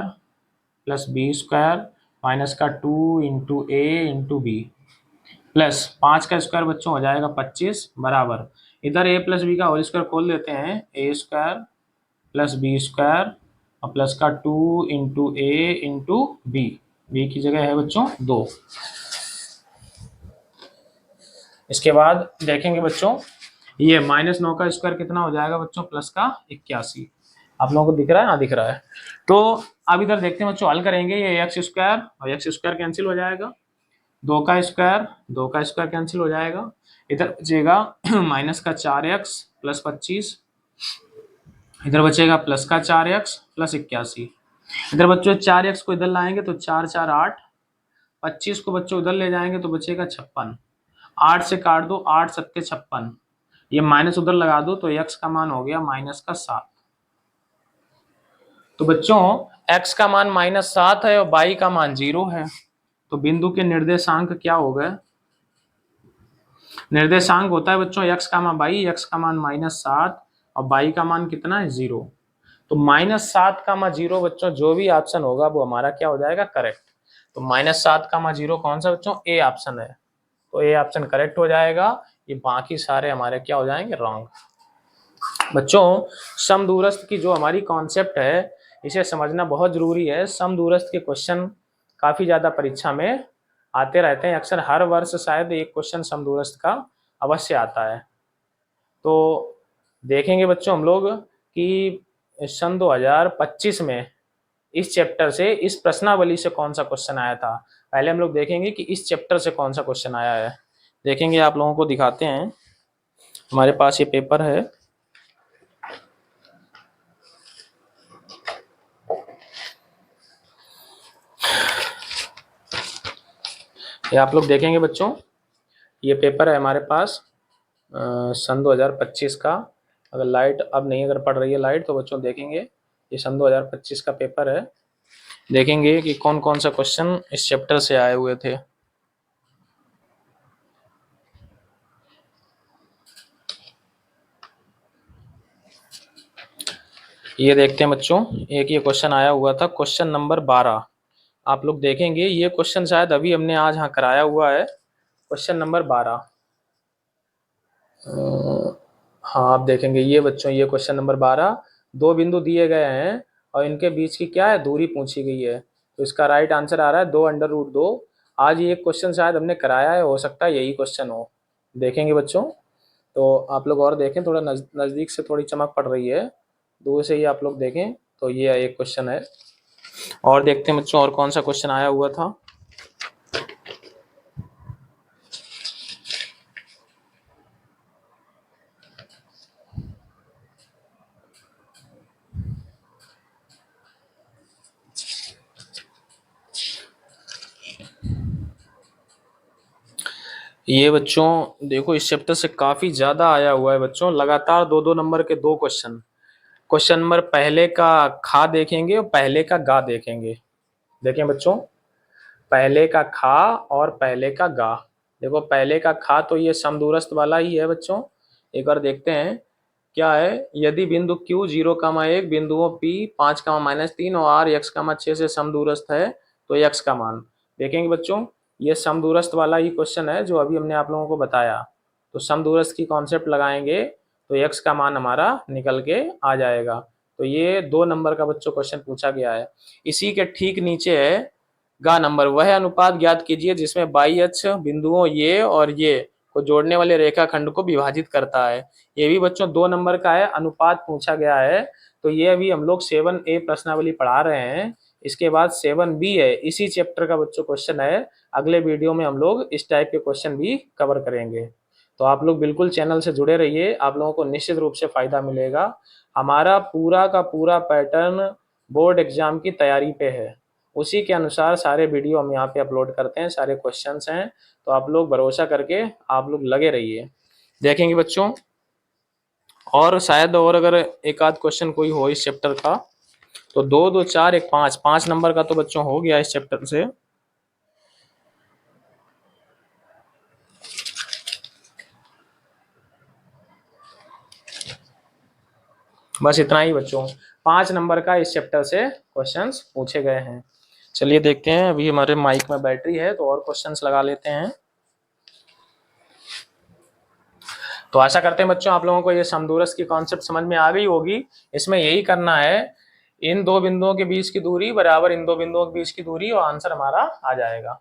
plus B square minus का 2 into A into B plus 5 का स्क्वायर बच्चों हो जाएगा 25 बराबर, इधर a प्लस बी का होल स्क्वायर खोल देते हैं, ए स्क्वायर प्लस बी स्क्वायर और प्लस का 2 into A into B, B की जगह है बच्चों 2। इसके बाद देखेंगे बच्चों, ये -9 का स्क्वायर कितना हो जाएगा बच्चों, प्लस का 81। आप लोगों को दिख रहा है, हाँ दिख रहा है। तो अब इधर देखते हैं बच्चों, हल करेंगे, ये एक्स स्क्वायर और एक्स स्क्वायर कैंसिल हो जाएगा, 2 का स्क्वायर कैंसिल हो जाएगा, इधर बचेगा माइनस का 4x प्लस 25, इधर बचेगा प्लस का 4x प्लस 81। इधर बच्चों 4x को इधर लाएंगे तो 4 4 8, 25 को बच्चों उधर ले जाएंगे तो बचेगा 56, 8 से काट दो, 8 सत्ते 56, ये माइनस उधर लगा दो तो x का मान हो गया -7। तो बच्चों x का मान -7 है और y का मान 0 है, तो बिंदु के निर्देशांक क्या हो गए, निर्देशांक होता है बच्चों x का मान y, x का मान -7 और y का मान कितना है 0। तो -7 का मान 0 बच्चों जो भी ऑप्शन होगा वो हमारा क्या हो जाएगा, करेक्ट। तो -7 का मान 0 कौन सा बच्चों, ए ऑप्शन है, तो ए ऑप्शन करेक्ट हो जाएगा, ये बाकी सारे हमारे क्या हो जाएंगे, रॉन्ग। बच्चों समदूरस्थ की जो हमारी कॉन्सेप्ट है इसे समझना बहुत जरूरी है। समदूरस्थ के क्वेश्चन काफी ज्यादा परीक्षा में आते रहते हैं, अक्सर हर वर्ष शायद एक क्वेश्चन समदूरस्थ का अवश्य आता है। तो देखेंगे बच्चों हम लोग कि सन 2025 में इस चैप्टर से, इस प्रश्नावली से कौन सा क्वेश्चन आया था। पहले हम लोग देखेंगे कि इस चैप्टर से कौन सा क्वेश्चन आया है, देखेंगे, आप लोगों को दिखाते हैं, हमारे पास ये पेपर है, ये आप लोग देखेंगे बच्चों, ये पेपर है हमारे पास सन 2025 का। अगर लाइट अब नहीं अगर पड़ रही है लाइट तो बच्चों देखेंगे, ये सन 2025 का पेपर है, देखेंगे कि कौन कौन सा क्वेश्चन इस चैप्टर से आए हुए थे। ये देखते हैं बच्चों, एक ये क्वेश्चन आया हुआ था, क्वेश्चन नंबर 12। आप लोग देखेंगे ये क्वेश्चन शायद अभी हमने आज हाँ कराया हुआ है, क्वेश्चन नंबर 12। हाँ आप देखेंगे ये बच्चों, ये क्वेश्चन नंबर 12, दो बिंदु दिए गए हैं और इनके बीच की क्या है, दूरी पूछी गई है। तो इसका राइट आंसर आ रहा है 2√2। आज ये क्वेश्चन शायद हमने कराया है, हो सकता है यही क्वेश्चन हो। देखेंगे बच्चों, तो आप लोग और देखें, थोड़ा नज़दीक से थोड़ी चमक पड़ रही है, दूर से ही आप लोग देखें, तो ये एक क्वेश्चन है। और देखते हैं बच्चों और कौन सा क्वेश्चन आया हुआ था। ये बच्चों देखो इस चैप्टर से काफी ज्यादा आया हुआ है बच्चों, लगातार 2-2 नंबर के दो क्वेश्चन। क्वेश्चन नंबर पहले का खा देखेंगे और पहले का गा देखेंगे। देखें बच्चों, पहले का खा और पहले का गा। देखो पहले का खा तो ये समदूरस्थ वाला ही है बच्चों, एक बार देखते हैं क्या है। यदि बिंदु Q 0,1 बिंदुओं P 5,-3 और R x,6 से समदूरस्थ है तो x का मान। देखेंगे बच्चों, ये समदूरस्थ वाला ही क्वेश्चन है जो अभी हमने आप लोगों को बताया। तो समदूरस्थ की कॉन्सेप्ट लगाएंगे तो x का मान हमारा निकल के आ जाएगा। तो ये 2 नंबर का बच्चों क्वेश्चन पूछा गया है। इसी के ठीक नीचे है गा नंबर, वह अनुपात ज्ञात कीजिए जिसमें बाई अक्ष बिंदुओं ये और ये को जोड़ने वाले रेखाखंड को विभाजित करता है। ये भी बच्चों 2 नंबर का है, अनुपात पूछा गया है। तो ये अभी हम लोग 7A प्रश्नावली पढ़ा रहे हैं, इसके बाद 7B है, इसी चैप्टर का बच्चों क्वेश्चन है। अगले वीडियो में हम लोग इस टाइप के क्वेश्चन भी कवर करेंगे। तो आप लोग बिल्कुल चैनल से जुड़े रहिए, आप लोगों को निश्चित रूप से फायदा मिलेगा। हमारा पूरा का पूरा पैटर्न बोर्ड एग्जाम की तैयारी पे है, उसी के अनुसार सारे वीडियो हम यहाँ पे अपलोड करते हैं, सारे क्वेश्चंस हैं। तो आप लोग भरोसा करके आप लोग लगे रहिए, देखेंगे बच्चों। और शायद और अगर एक आध क्वेश्चन कोई हो इस चैप्टर का तो 2 2 4 1 5 5 नंबर का तो बच्चों हो गया इस चैप्टर से। बस इतना ही बच्चों, 5 नंबर का इस चैप्टर से क्वेश्चंस पूछे गए हैं। चलिए देखते हैं, अभी हमारे माइक में बैटरी है तो और क्वेश्चंस लगा लेते हैं। तो आशा करते हैं बच्चों आप लोगों को ये समदूरस्थ की कॉन्सेप्ट समझ में आ गई होगी। इसमें यही करना है, इन दो बिंदुओं के बीच की दूरी बराबर इन दो बिंदुओं के बीच की दूरी, और आंसर हमारा आ जाएगा।